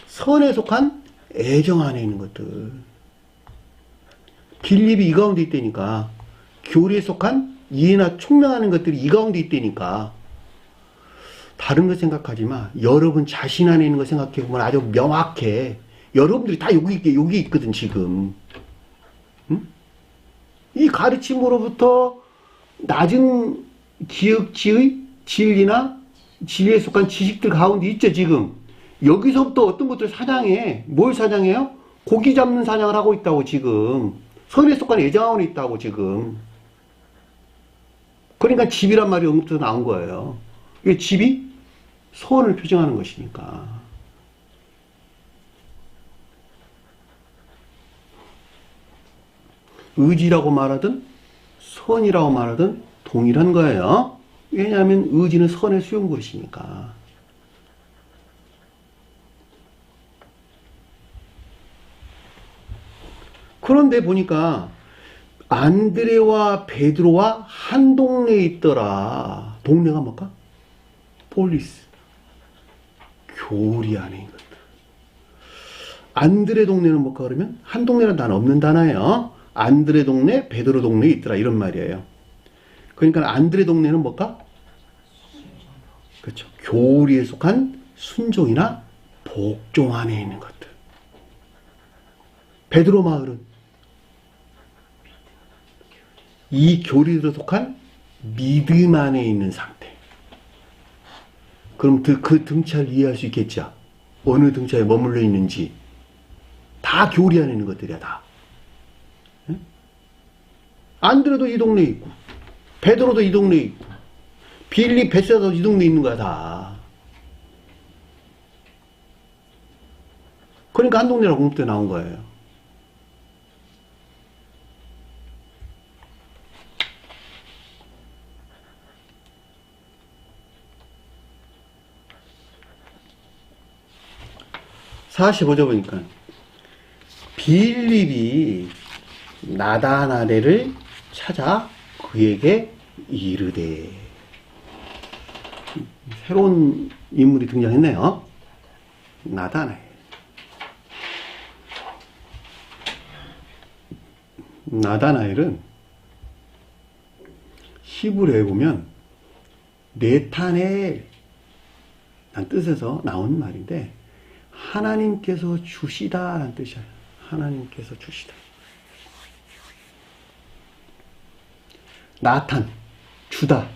선에 속한 애정 안에 있는 것들. 빌립이 이 가운데 있다니까. 교리에 속한 이해나 총명하는 것들이 이 가운데 있다니까. 다른 거 생각하지 마. 여러분 자신 안에 있는 거 생각해보면 아주 명확해. 여러분들이 다 여기 있거든, 지금. 응? 이 가르침으로부터 낮은 기억지의 진리나 진리에 속한 지식들 가운데 있죠, 지금. 여기서부터 어떤 것들 사냥해. 뭘 사냥해요? 고기 잡는 사냥을 하고 있다고, 지금. 선에 속한 애정하고 있다고, 지금. 그러니까 집이란 말이 언급돼서 나온 거예요. 이게 집이 선을 표정하는 것이니까. 의지라고 말하든 선이라고 말하든 동일한 거예요. 왜냐하면 의지는 선의 수용 그릇이니까. 그런데 보니까 안드레와 베드로와 한 동네에 있더라. 동네가 뭘까? 폴리스. 교리 안에 있는 것들. 안드레 동네는 뭘까 그러면? 한 동네라는 단어 없는 단어예요. 안드레 동네, 베드로 동네에 있더라. 이런 말이에요. 그러니까 안드레 동네는 뭘까? 그렇죠. 교리에 속한 순종이나 복종 안에 있는 것들. 베드로 마을은 이 교리에 속한 믿음 안에 있는 상태. 그럼 그 등차를 이해할 수 있겠죠. 어느 등차에 머물러 있는지. 다 교리 안에 있는 것들이야, 다. 응? 안드레도 이 동네에 있고, 베드로도 이 동네에 있고, 빌립, 베세다도 이 동네에 있는 거야, 다. 그러니까 한 동네라고 공부 때 나온 거예요. (45절) 보니까 빌립이 나다나엘을 찾아 그에게 이르되. 새로운 인물이 등장했네요. 나다나엘. 나다나엘은 히브리어에 보면 네타넬 라는 뜻에서 나온 말인데 하나님께서 주시다 라는 뜻이에요. 하나님께서 주시다. 나탄, 주다,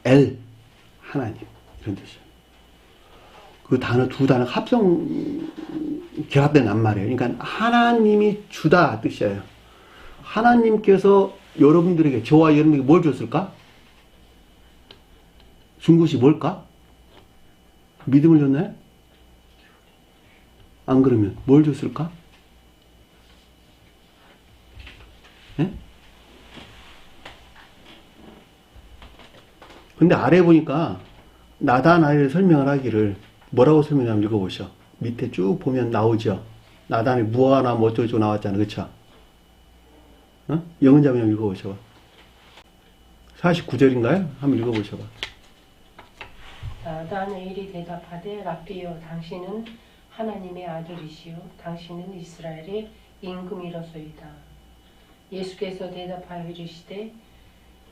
엘, 하나님 이런 뜻이에요. 그 단어 두 단어 합성 결합된 낱말이에요. 그러니까 하나님이 주다 뜻이에요. 하나님께서 여러분들에게, 저와 여러분에게 뭘 줬을까? 준 것이 뭘까? 믿음을 줬나요? 안 그러면 뭘 줬을까? 예? 근데 아래 보니까 나다나엘을 설명을 하기를 뭐라고 설명하면 읽어보셔. 밑에 쭉 보면 나오죠. 나다나엘 무화나 뭐 어쩌고 나왔잖아. 그쵸? 어? 영은자매 한번 읽어보셔봐. 49절인가요? 한번 읽어보셔봐. 나다나엘이 대답하되 라삐여 당신은 하나님의 아들이시요 당신은 이스라엘의 임금이로소이다. 예수께서 대답하여 이르시되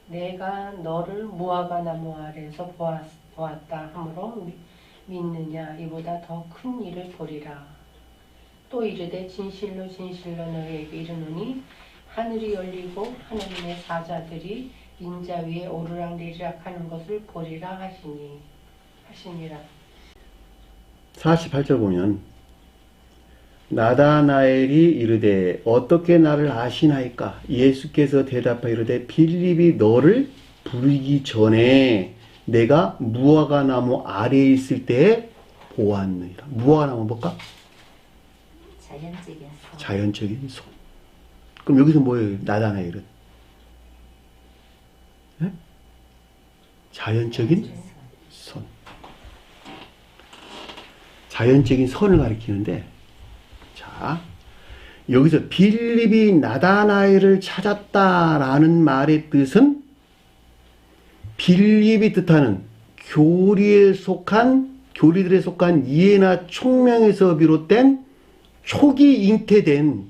내가 너를 무화과 나무 아래에서 보았다 하므로 믿느냐. 이보다 더 큰 일을 보리라. 또 이르되 진실로 진실로 너희에게 이르노니 하늘이 열리고 하나님의 사자들이 인자 위에 오르락내리락 하는 것을 보리라 하시니라. 48절 보면 나다나엘이 이르되 어떻게 나를 아시나이까? 예수께서 대답하여 이르되 빌립이 너를 부르기 전에 내가 무화과 나무 아래에 있을 때에 보았느니라. 무화과 나무 볼까? 자연적인 손. 그럼 여기서 뭐예요? 나다나엘은? 네? 자연적인 손. 자연적인 선을 가리키는데, 자, 여기서 빌립이 나다나엘을 찾았다라는 말의 뜻은 빌립이 뜻하는 교리들에 속한 이해나 총명에서 비롯된 초기 잉태된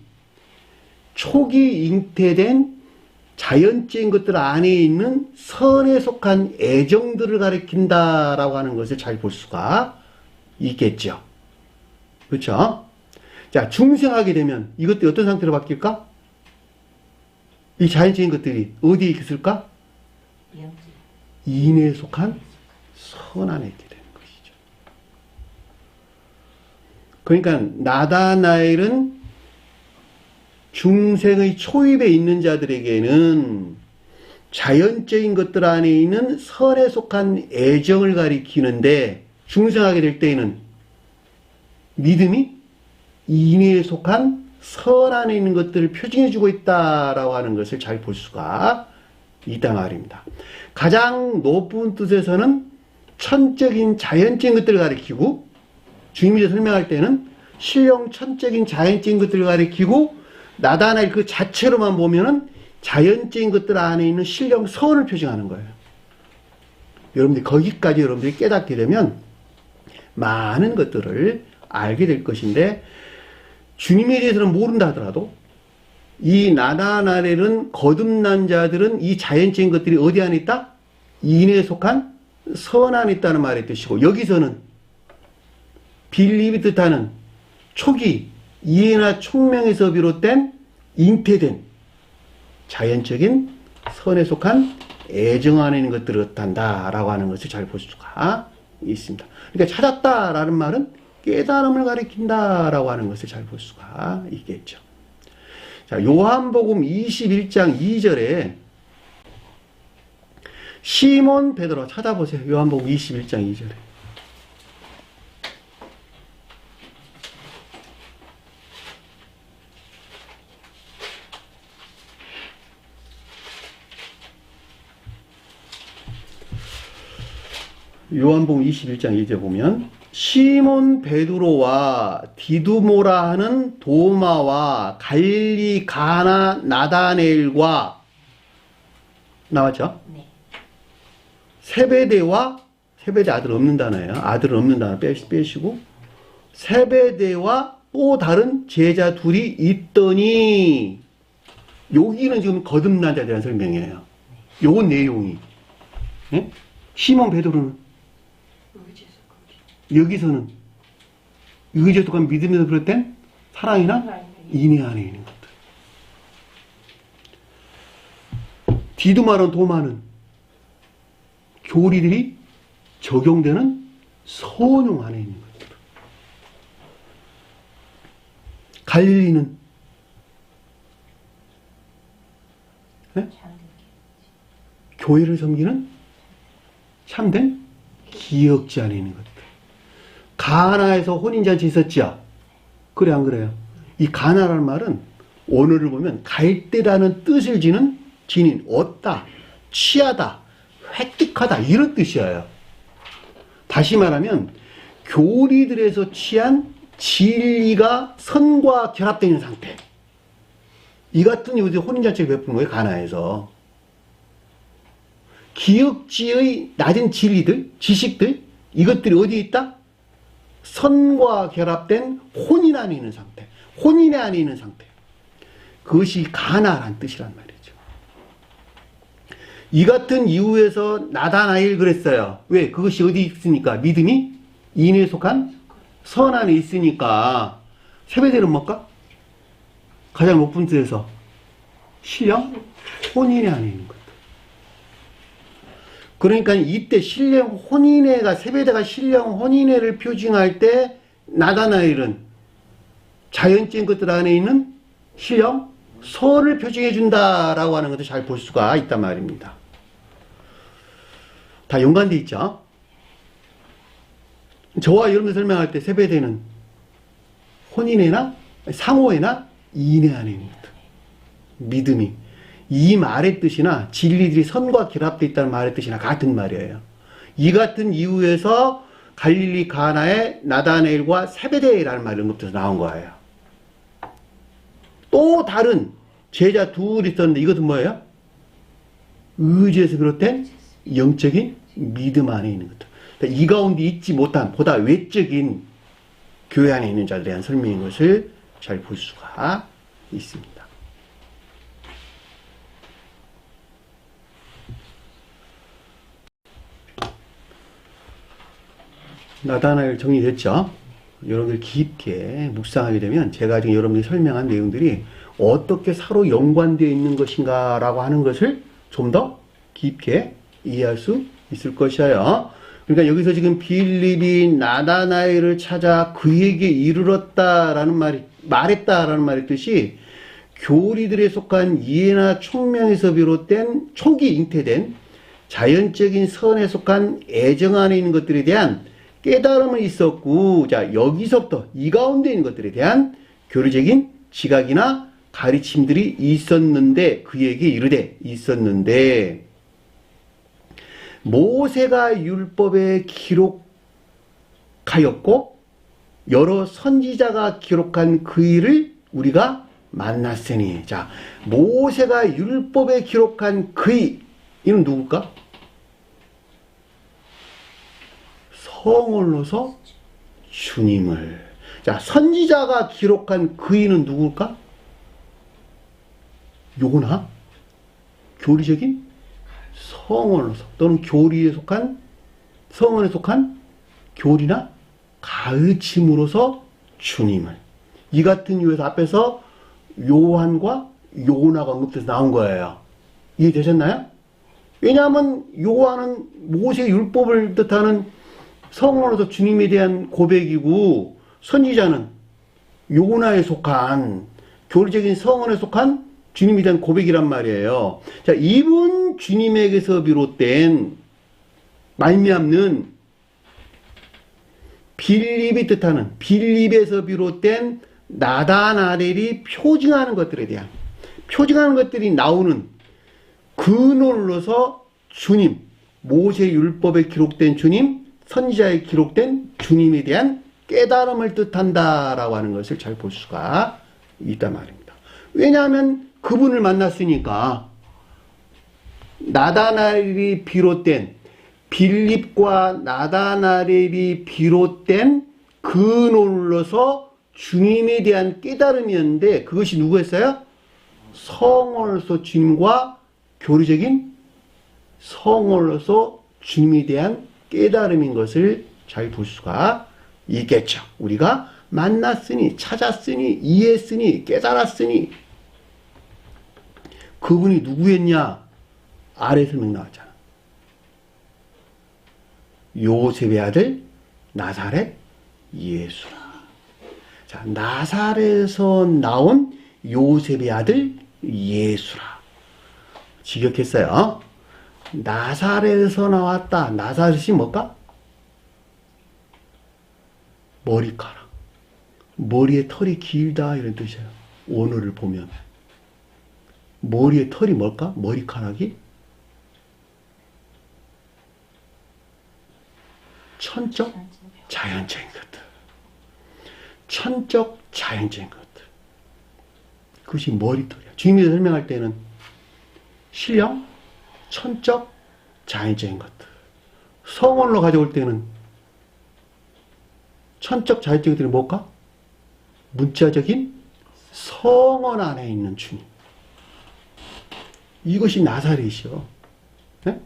자연적인 것들 안에 있는 선에 속한 애정들을 가리킨다라고 하는 것을 잘 볼 수가 있겠죠. 그렇죠? 자, 중생하게 되면 이것들이 어떤 상태로 바뀔까? 이 자연적인 것들이 어디에 있을까? 인에 속한 선 안에 있게 되는 것이죠. 그러니까 나다나엘은 중생의 초입에 있는 자들에게는 자연적인 것들 안에 있는 선에 속한 애정을 가리키는데, 중생하게 될 때에는 믿음이 인에 속한 선 안에 있는 것들을 표징해주고 있다라고 하는 것을 잘 볼 수가 있다 말입니다. 가장 높은 뜻에서는 천적인 자연적인 것들을 가리키고, 주님이 설명할 때는 신령 천적인 자연적인 것들을 가리키고, 나다나엘 그 자체로만 보면은 자연적인 것들 안에 있는 신령 선을 표징하는 거예요. 여러분들이 거기까지 여러분들이 깨닫게 되면 많은 것들을 알게 될 것인데, 주님에 대해서는 모른다 하더라도 이 나다나엘은 거듭난 자들은 이 자연적인 것들이 어디 안에 있다? 인에 속한 선 안에 있다는 말의 뜻이고, 여기서는 빌립이 뜻하는 초기 이해나 총명에서 비롯된 잉태된 자연적인 선에 속한 애정 안에 있는 것들을 뜻한다라고 하는 것을 잘 볼 수가 있습니다. 그러니까 찾았다라는 말은 깨달음을 가리킨다라고 하는 것을 잘 볼 수가 있겠죠. 자, 요한복음 21장 2절에 시몬 베드로 찾아보세요. 요한복음 21장 2절에. 요한복음 21장 2절 보면 시몬 베드로와 디두모라 하는 도마와 갈릴리 가나 나다나엘과 나왔죠? 네. 세베대와 세베대 아들 없는 단어예요. 아들은 없는 단어 빼시고 세베대와 또 다른 제자 둘이 있더니, 여기는 지금 거듭난 자에 대한 설명이에요. 요 내용이. 예? 시몬 베드로는 여기서는 의지에 속한 믿음에서 비롯된 사랑이나 인내 안에 있는 것들. 디두마는 도마는 교리들이 적용되는 선용 안에 있는 것들. 갈릴리는 네? 교회를 섬기는 참된 기역지 안에 있는 것들. 가나에서 혼인잔치 있었지요? 그래 안 그래요? 이 가나라는 말은 원어를 보면 갈대라는 뜻을 지닌 얻다, 취하다, 획득하다 이런 뜻이에요. 다시 말하면 교리들에서 취한 진리가 선과 결합되어 있는 상태. 이 같은 요새 혼인잔치를 베푸는 거예요. 가나에서. 기역지의 낮은 진리들, 지식들, 이것들이 어디에 있다? 선과 결합된 혼인 안에 있는 상태. 혼인의 안에 있는 상태. 그것이 가나란 뜻이란 말이죠. 이 같은 이유에서 나다나엘 그랬어요. 왜? 그것이 어디 있으니까? 믿음이 인에 속한 선 안에 있으니까. 세베대는 뭘까? 가장 높은 뜻에서 신령 혼인의 안에 있는 것. 그러니까 이때 신령 혼인회가, 세베대가 신령 혼인회를 표징할 때 나다나엘은 자연적인 것들 안에 있는 신령 선을 표징해 준다라고 하는 것을 잘 볼 수가 있단 말입니다. 다 연관되어 있죠. 저와 여러분들 설명할 때 세베대는 혼인회나 상호회나 인회 안에 있는 것. 믿음이 이 말의 뜻이나 진리들이 선과 결합되어 있다는 말의 뜻이나 같은 말이에요. 이 같은 이유에서 갈릴리 가나의 나다나엘과 세베대라는 말 이런 것부터 나온 거예요. 또 다른 제자 둘이 있었는데 이것은 뭐예요? 의지에서 비롯된 영적인 믿음 안에 있는 것들. 그러니까 이 가운데 있지 못한 보다 외적인 교회 안에 있는 자들에 대한 설명인 것을 잘 볼 수가 있습니다. 나다나엘 정리됐죠? 여러분들 깊게 묵상하게 되면 제가 지금 여러분들이 설명한 내용들이 어떻게 서로 연관되어 있는 것인가 라고 하는 것을 좀 더 깊게 이해할 수 있을 것이에요. 그러니까 여기서 지금 빌립이 나다나엘을 찾아 그에게 이르렀다라는 말했다라는 말의 뜻이 교리들에 속한 이해나 총명에서 비롯된 초기 잉태된 자연적인 선에 속한 애정 안에 있는 것들에 대한 깨달음은 있었고, 자, 여기서부터 이 가운데 있는 것들에 대한 교리적인 지각이나 가르침들이 있었는데, 그에게 이르되 있었는데, 모세가 율법에 기록하였고, 여러 선지자가 기록한 그 일을 우리가 만났으니. 자, 모세가 율법에 기록한 그의, 이는 누굴까? 성월로서 주님을. 자, 선지자가 기록한 그이는 누굴까? 요나? 교리적인 성원으로서 또는 교리에 속한 성원에 속한 교리나 가르침으로서 주님을. 이 같은 이유에서 앞에서 요한과 요나가 언급돼서 나온 거예요. 이해되셨나요? 왜냐하면 요한은 모세 율법을 뜻하는 성원으로서 주님에 대한 고백이고, 선지자는 요나에 속한 교리적인 성원에 속한 주님에 대한 고백이란 말이에요. 자, 이분 주님에게서 비롯된 말미암는 빌립이 뜻하는, 빌립에서 비롯된 나다나엘이 표징하는 것들에 대한, 표징하는 것들이 나오는 근원으로서 주님, 모세 율법에 기록된 주님, 선지자에 기록된 주님에 대한 깨달음을 뜻한다라고 하는 것을 잘 볼 수가 있단 말입니다. 왜냐하면 그분을 만났으니까. 나다나엘이 비롯된, 빌립과 나다나엘이 비롯된 근원으로서 주님에 대한 깨달음이었는데, 그것이 누구였어요? 성원으로서 주님과 교리적인 성원으로서 주님에 대한 깨달음인 것을 잘 볼 수가 있겠죠. 우리가 만났으니, 찾았으니, 이해했으니, 깨달았으니. 그분이 누구였냐? 아래 설명 나왔잖아. 요셉의 아들 나사렛 예수라. 자, 나사렛에서 나온 요셉의 아들 예수라. 지적했어요. 나사렛에서 나왔다. 나사렛이 뭘까? 머리카락. 머리에 털이 길다 이런 뜻이에요. 원어를 보면. 머리에 털이 뭘까? 머리카락이? 천적, 자연적인 것들. 천적, 자연적인 것들. 그것이 머리털이야. 주님이 설명할 때는 신령, 천적, 자연적인 것들. 성원으로 가져올 때는 천적, 자연적인 것들이 뭘까? 문자적인 성원 안에 있는 주님. 이것이 나사렛이요. 네?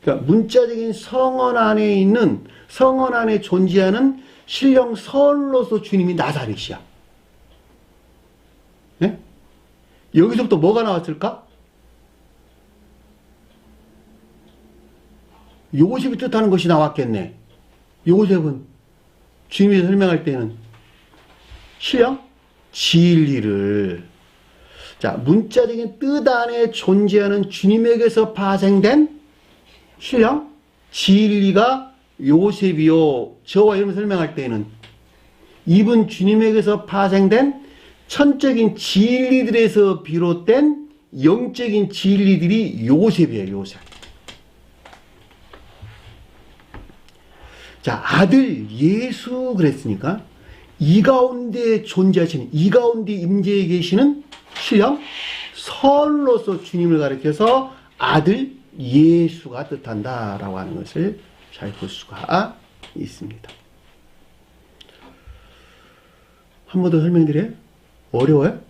그러니까 문자적인 성원 안에 있는, 성원 안에 존재하는 신령 선로서 주님이 나사렛이야. 네? 여기서부터 뭐가 나왔을까? 요셉이 뜻하는 것이 나왔겠네. 요셉은 주님이 설명할 때는 신령 진리를, 자, 문자적인 뜻 안에 존재하는 주님에게서 파생된 신령 진리가 요셉이요. 저와 여러분 설명할 때는 이분 주님에게서 파생된 천적인 진리들에서 비롯된 영적인 진리들이 요셉이에요. 요셉. 자, 아들 예수 그랬으니까 이 가운데 존재하시는, 이 가운데 임재해 계시는 신령 선로서 주님을 가리켜서 아들 예수가 뜻한다라고 하는 것을 잘 볼 수가 있습니다. 한 번 더 설명드려요? 어려워요?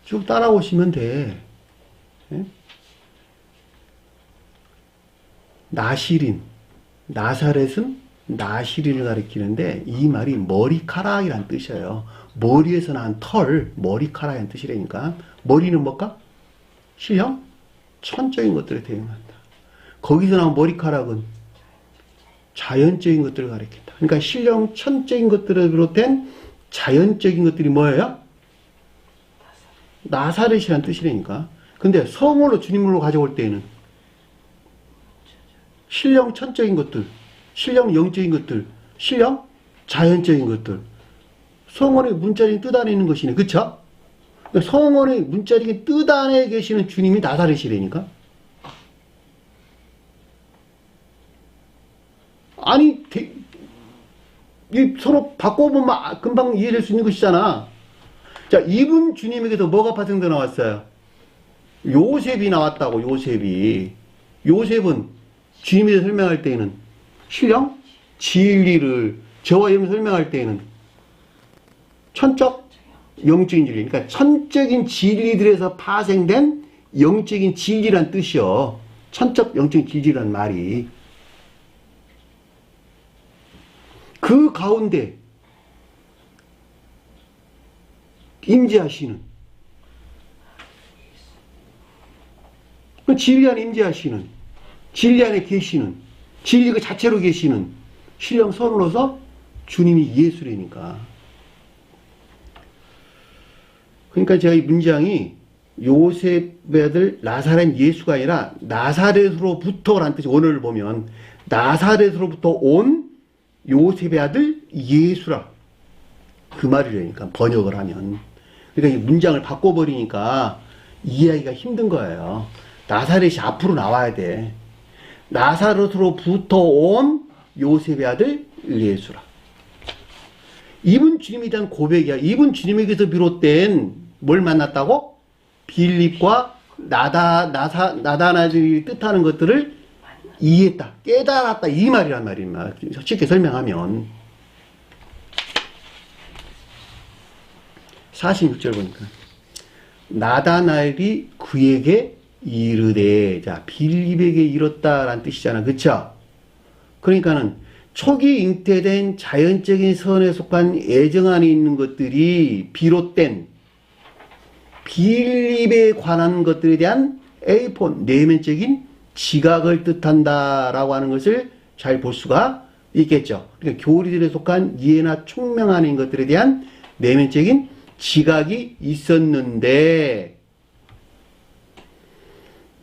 쭉 따라오시면 돼. 네? 나시린, 나사렛은 나시린을 가리키는데 이 말이 머리카락이란 뜻이에요. 머리에서 난 털, 머리카락이라는 뜻이라니까. 머리는 뭘까? 신령 천적인 것들을 대응한다. 거기서 나온 머리카락은 자연적인 것들을 가리킨다. 그러니까 신령 천적인 것들을 비롯된 자연적인 것들이 뭐예요? 나사렛이라는 뜻이라니까. 근데 성으로 주님으로 가져올 때에는 신령 천적인 것들, 신령 영적인 것들, 신령 자연적인 것들, 성원의 문자적인 뜻 안에 있는 것이네. 그쵸? 성원의 문자적인 뜻 안에 계시는 주님이 나사렛이라니까. 아니, 서로 바꿔보면 금방 이해될 수 있는 것이잖아. 자, 이분 주님에게서 뭐가 파생되어 나왔어요? 요셉이 나왔다고, 요셉이. 요셉은 주님에 대해 설명할 때에는 신령? 진리를, 저와 여러분 설명할 때에는 천적? 영적인 진리. 그러니까 천적인 진리들에서 파생된 영적인 진리란 뜻이요. 천적, 영적인 진리란 말이. 그 가운데 임재하시는, 진리 안에 임재하시는, 진리 안에 계시는, 진리 그 자체로 계시는 신령 선으로서 주님이 예수라니까. 그러니까 제가 이 문장이 요셉의 아들 나사렛 예수가 아니라 나사렛으로부터라는 뜻이, 원어를 보면 나사렛으로부터 온 요셉의 아들 예수라, 그 말이라니까, 번역을 하면. 그러니까 이 문장을 바꿔버리니까 이해하기가 힘든 거예요. 나사렛이 앞으로 나와야 돼. 나사렛으로부터 온 요셉의 아들 예수라. 이분 주님에 대한 고백이야. 이분 주님에게서 비롯된 뭘 만났다고? 빌립과 나다나들이 뜻하는 것들을 이해했다, 깨달았다, 이 말이란 말이야. 쉽게 설명하면 46절 보니까 나다나엘이 그에게 이르되, 자, 빌립에게 이뤘다라는 뜻이잖아, 그쵸? 그러니까는 초기 잉태된 자연적인 선에 속한 애정 안에 있는 것들이 비롯된 빌립에 관한 것들에 대한 에이폰, 내면적인 지각을 뜻한다라고 하는 것을 잘 볼 수가 있겠죠. 그러니까 교리들에 속한 이해나 총명 안에 있는 것들에 대한 내면적인 지각이 있었는데,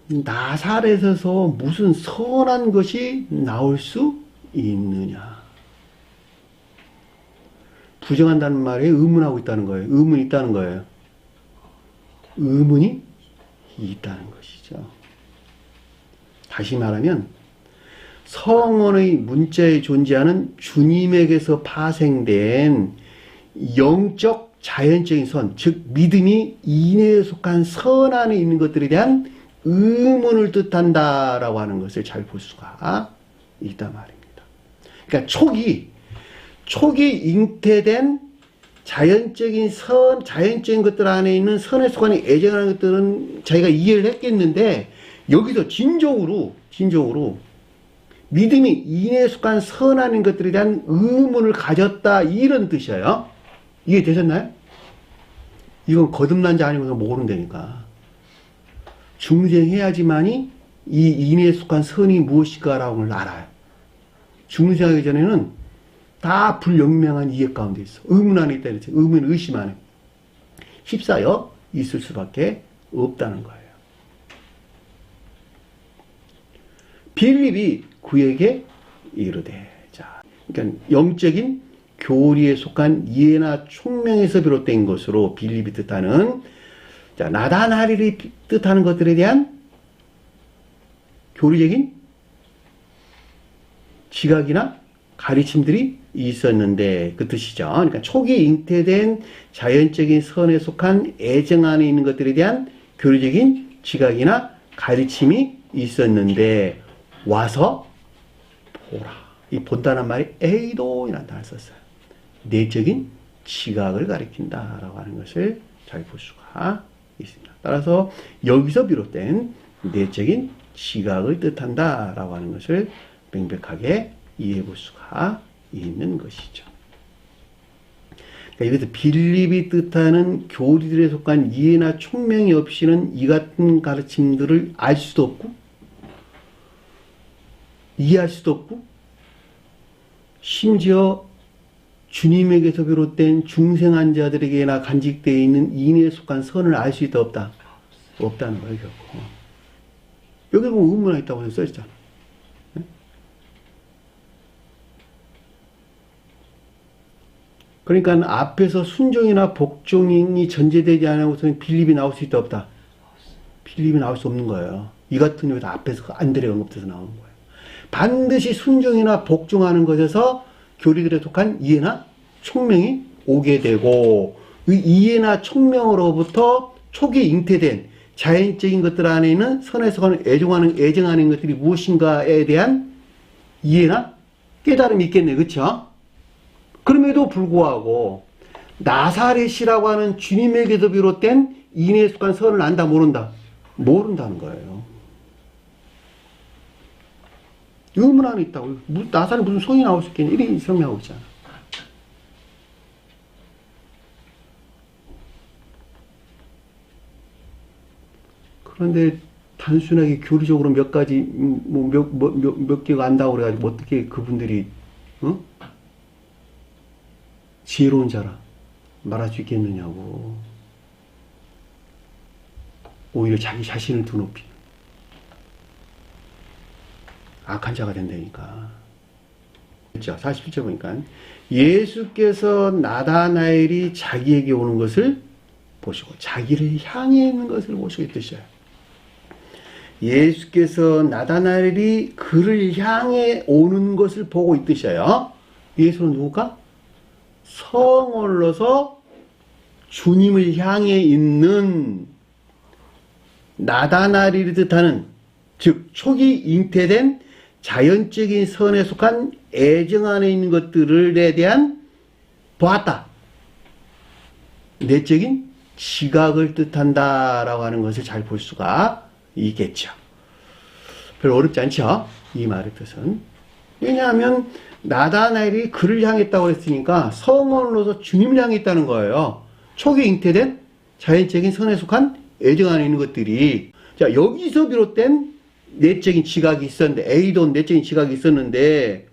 나사렛에서 무슨 선한 것이 나올 수 있느냐. 부정한다는 말에 의문하고 있다는 거예요. 의문이 있다는 거예요. 의문이 있다는 것이죠. 다시 말하면 성원의 문자에 존재하는 주님에게서 파생된 영적 자연적인 선, 즉 믿음이 인내에 속한 선 안에 있는 것들에 대한 의문을 뜻한다라고 하는 것을 잘 볼 수가 있단 말입니다. 그러니까 초기 잉태된 자연적인 선, 자연적인 것들 안에 있는 선에 속한 애정하는 것들은 자기가 이해를 했겠는데, 여기서 진정으로 믿음이 인내에 속한 선 안에 있는 것들에 대한 의문을 가졌다, 이런 뜻이에요. 이해되셨나요? 이건 거듭난 자 아니면 모른다니까. 중생해야지만이 이 인내에 속한 선이 무엇일까라고 알아요. 중생하기 전에는 다 불영명한 이해 가운데 있어. 의문 안에 있다는 거죠. 의문, 의심 안에 휩싸여 있을 수밖에 없다는 거예요. 빌립이 그에게 이르되, 자, 그러니까 영적인 교리에 속한 이해나 총명에서 비롯된 것으로 빌립이 뜻하는, 자, 나다나엘이 뜻하는 것들에 대한 교리적인 지각이나 가르침들이 있었는데, 그 뜻이죠. 그러니까 초기 잉태된 자연적인 선에 속한 애정 안에 있는 것들에 대한 교리적인 지각이나 가르침이 있었는데, 와서 보라. 이 본다는 말이 에이도이라는 단어를 썼어요. 내적인 지각을 가리킨다라고 하는 것을 잘 볼 수가 있습니다. 따라서 여기서 비롯된 내적인 지각을 뜻한다라고 하는 것을 명백하게 이해해 볼 수가 있는 것이죠. 그러니까 여기서 빌립이 뜻하는 교리들에 속한 이해나 총명이 없이는 이 같은 가르침들을 알 수도 없고 이해할 수도 없고, 심지어 주님에게서 비롯된 중생한 자들에게나 간직되어 있는 인애에 속한 선을 알 수 있다 없다? 없다는 거예요, 결코. 여기 보면 의문이 있다고 써있잖아. 그러니까 앞에서 순종이나 복종이 전제되지 않고서는 빌립이 나올 수 있다 없다? 빌립이 나올 수 없는 거예요. 이 같은 경우도 앞에서 안드레가 언급돼서 나오는 거예요. 반드시 순종이나 복종하는 것에서 교리들에 속한 이해나 총명이 오게 되고, 이해나 총명으로부터 초기 잉태된 자연적인 것들 안에 있는 선에 속하는 애정하는 것들이 무엇인가에 대한 이해나 깨달음이 있겠네. 그쵸? 그럼에도 불구하고 나사렛이라고 하는 주님에게서 비롯된 인애에 속한 선을 안다 모른다? 모른다는 거예요. 의문 안에 있다고. 나사렛 무슨 손이 나올 수 있겠냐? 이렇게 설명하고 있잖아. 그런데 단순하게 교리적으로 몇 가지, 몇 개가 안다고 그래가지고 어떻게 그분들이, 지혜로운 자라 말할 수 있겠느냐고. 오히려 자기 자신을 드높이는 악한 자가 된다니까. 그렇죠? 47절 보니까 예수께서 나다나엘이 자기에게 오는 것을 보시고 자기를 향해 있는 것을 보시고 이 뜻이에요. 예수께서 나다나엘이 그를 향해 오는 것을 보고 이 뜻이에요. 예수는 누굴까? 성원로서 주님을 향해 있는 나다나엘을 뜻하는, 즉 초기 잉태된 자연적인 선에 속한 애정 안에 있는 것들에 대한 보았다. 내적인 지각을 뜻한다라고 하는 것을 잘 볼 수가 있겠죠. 별로 어렵지 않죠? 이 말의 뜻은. 왜냐하면 나다나엘이 그를 향했다고 했으니까 성원으로서 주님을 향했다는 거예요. 초기 잉태된 자연적인 선에 속한 애정 안에 있는 것들이. 자, 여기서 비롯된 내적인 지각이 있었는데, A도 내적인 지각이 있었는데,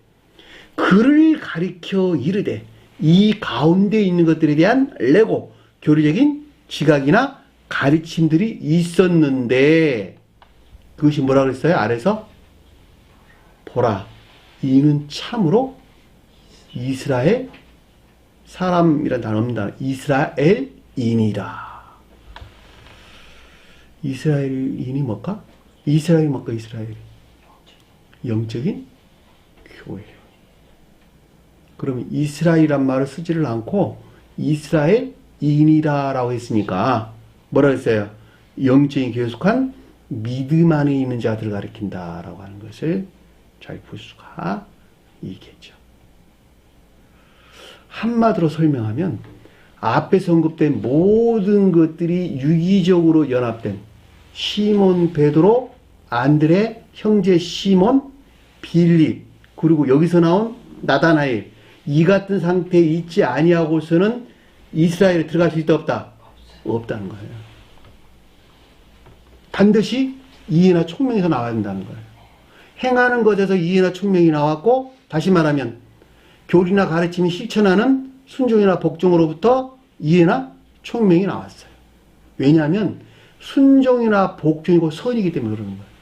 그를 가리켜 이르되, 이 가운데 있는 것들에 대한 레고, 교리적인 지각이나 가르침들이 있었는데, 그것이 뭐라 그랬어요? 아래서? 보라, 이는 참으로 이스라엘 사람이란 단어입니다. 이스라엘인이라. 이스라엘인이 뭘까? 이스라엘이 뭘까? 이스라엘이 영적인 교회. 그러면 이스라엘이란 말을 쓰지를 않고 이스라엘인이라라고 했으니까 뭐라 했어요? 영적인 교회에 속한 믿음 안에 있는 자들을 가리킨다라고 하는 것을 잘 볼 수가 있겠죠. 한마디로 설명하면 앞에서 언급된 모든 것들이 유기적으로 연합된 시몬 베드로, 안드레, 형제 시몬, 빌립, 그리고 여기서 나온 나다나엘, 이 같은 상태에 있지 아니하고서는 이스라엘에 들어갈 수 있다 없다? 없다는 거예요. 반드시 이해나 총명에서 나와야 된다는 거예요. 행하는 것에서 이해나 총명이 나왔고, 다시 말하면 교리나 가르침이 실천하는 순종이나 복종으로부터 이해나 총명이 나왔어요. 왜냐하면 순종이나 복종이고 선이기 때문에 그러는 거예요.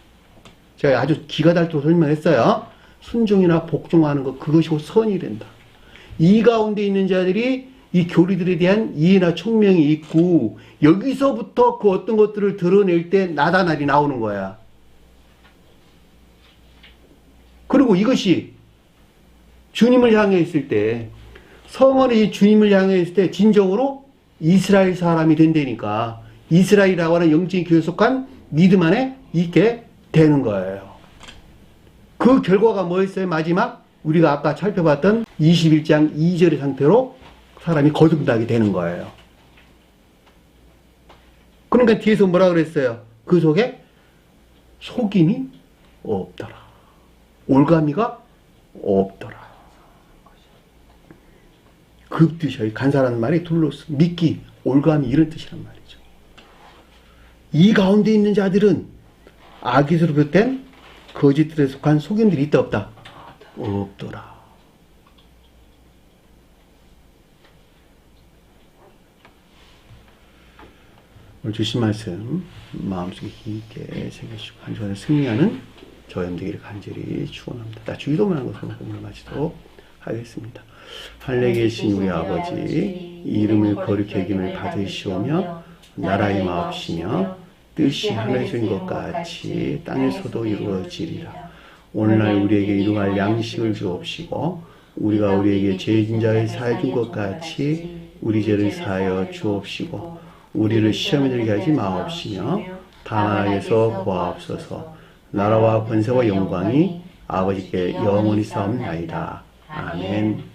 제가 아주 기가 닳도록 설명했어요. 순종이나 복종하는 것, 그것이 곧 선이 된다. 이 가운데 있는 자들이 이 교리들에 대한 이해나 총명이 있고, 여기서부터 그 어떤 것들을 드러낼 때 나다나엘이 나오는 거야. 그리고 이것이 주님을 향해 있을 때, 성원이 주님을 향해 있을 때 진정으로 이스라엘 사람이 된다니까, 이스라엘이라고 하는 영적인 교회에 속한 믿음 안에 있게 되는 거예요. 그 결과가 뭐였어요? 마지막 우리가 아까 살펴봤던 21장 2절의 상태로 사람이 거듭나게 되는 거예요. 그러니까 뒤에서 뭐라 그랬어요? 그 속에 속임이 없더라. 올가미가 없더라. 그 뜻이에요. 간사라는 말이 둘로스, 믿기, 올가미 이런 뜻이란 말이죠. 이 가운데 있는 자들은 악에서 비롯된 거짓들에 속한 속임들이 있다 없다? 없더라. 오늘 주신 말씀 마음속에 깊게 새기시고 한 주간을 승리하는 저희들 되기를 간절히 축원합니다. 나 주기도만 한 것으로 오늘 마치도록 하겠습니다. 하늘에 계신 우리 아버지, 이름을 거룩히 여김을 받으시오며 나라의 마옵시며 뜻이 하늘에서 이룬 것 같이 땅에서도 이루어지리라. 오늘날 우리에게 일용할 양식을 주옵시고 우리가 우리에게 죄진 자를 사해 준 것 같이 우리 죄를 사하여 주옵시고 우리를 시험에 들게 하지 마옵시며 다만 악에서 구하옵소서. 나라와 권세와 영광이 아버지께 영원히 싸움나이다. 아멘.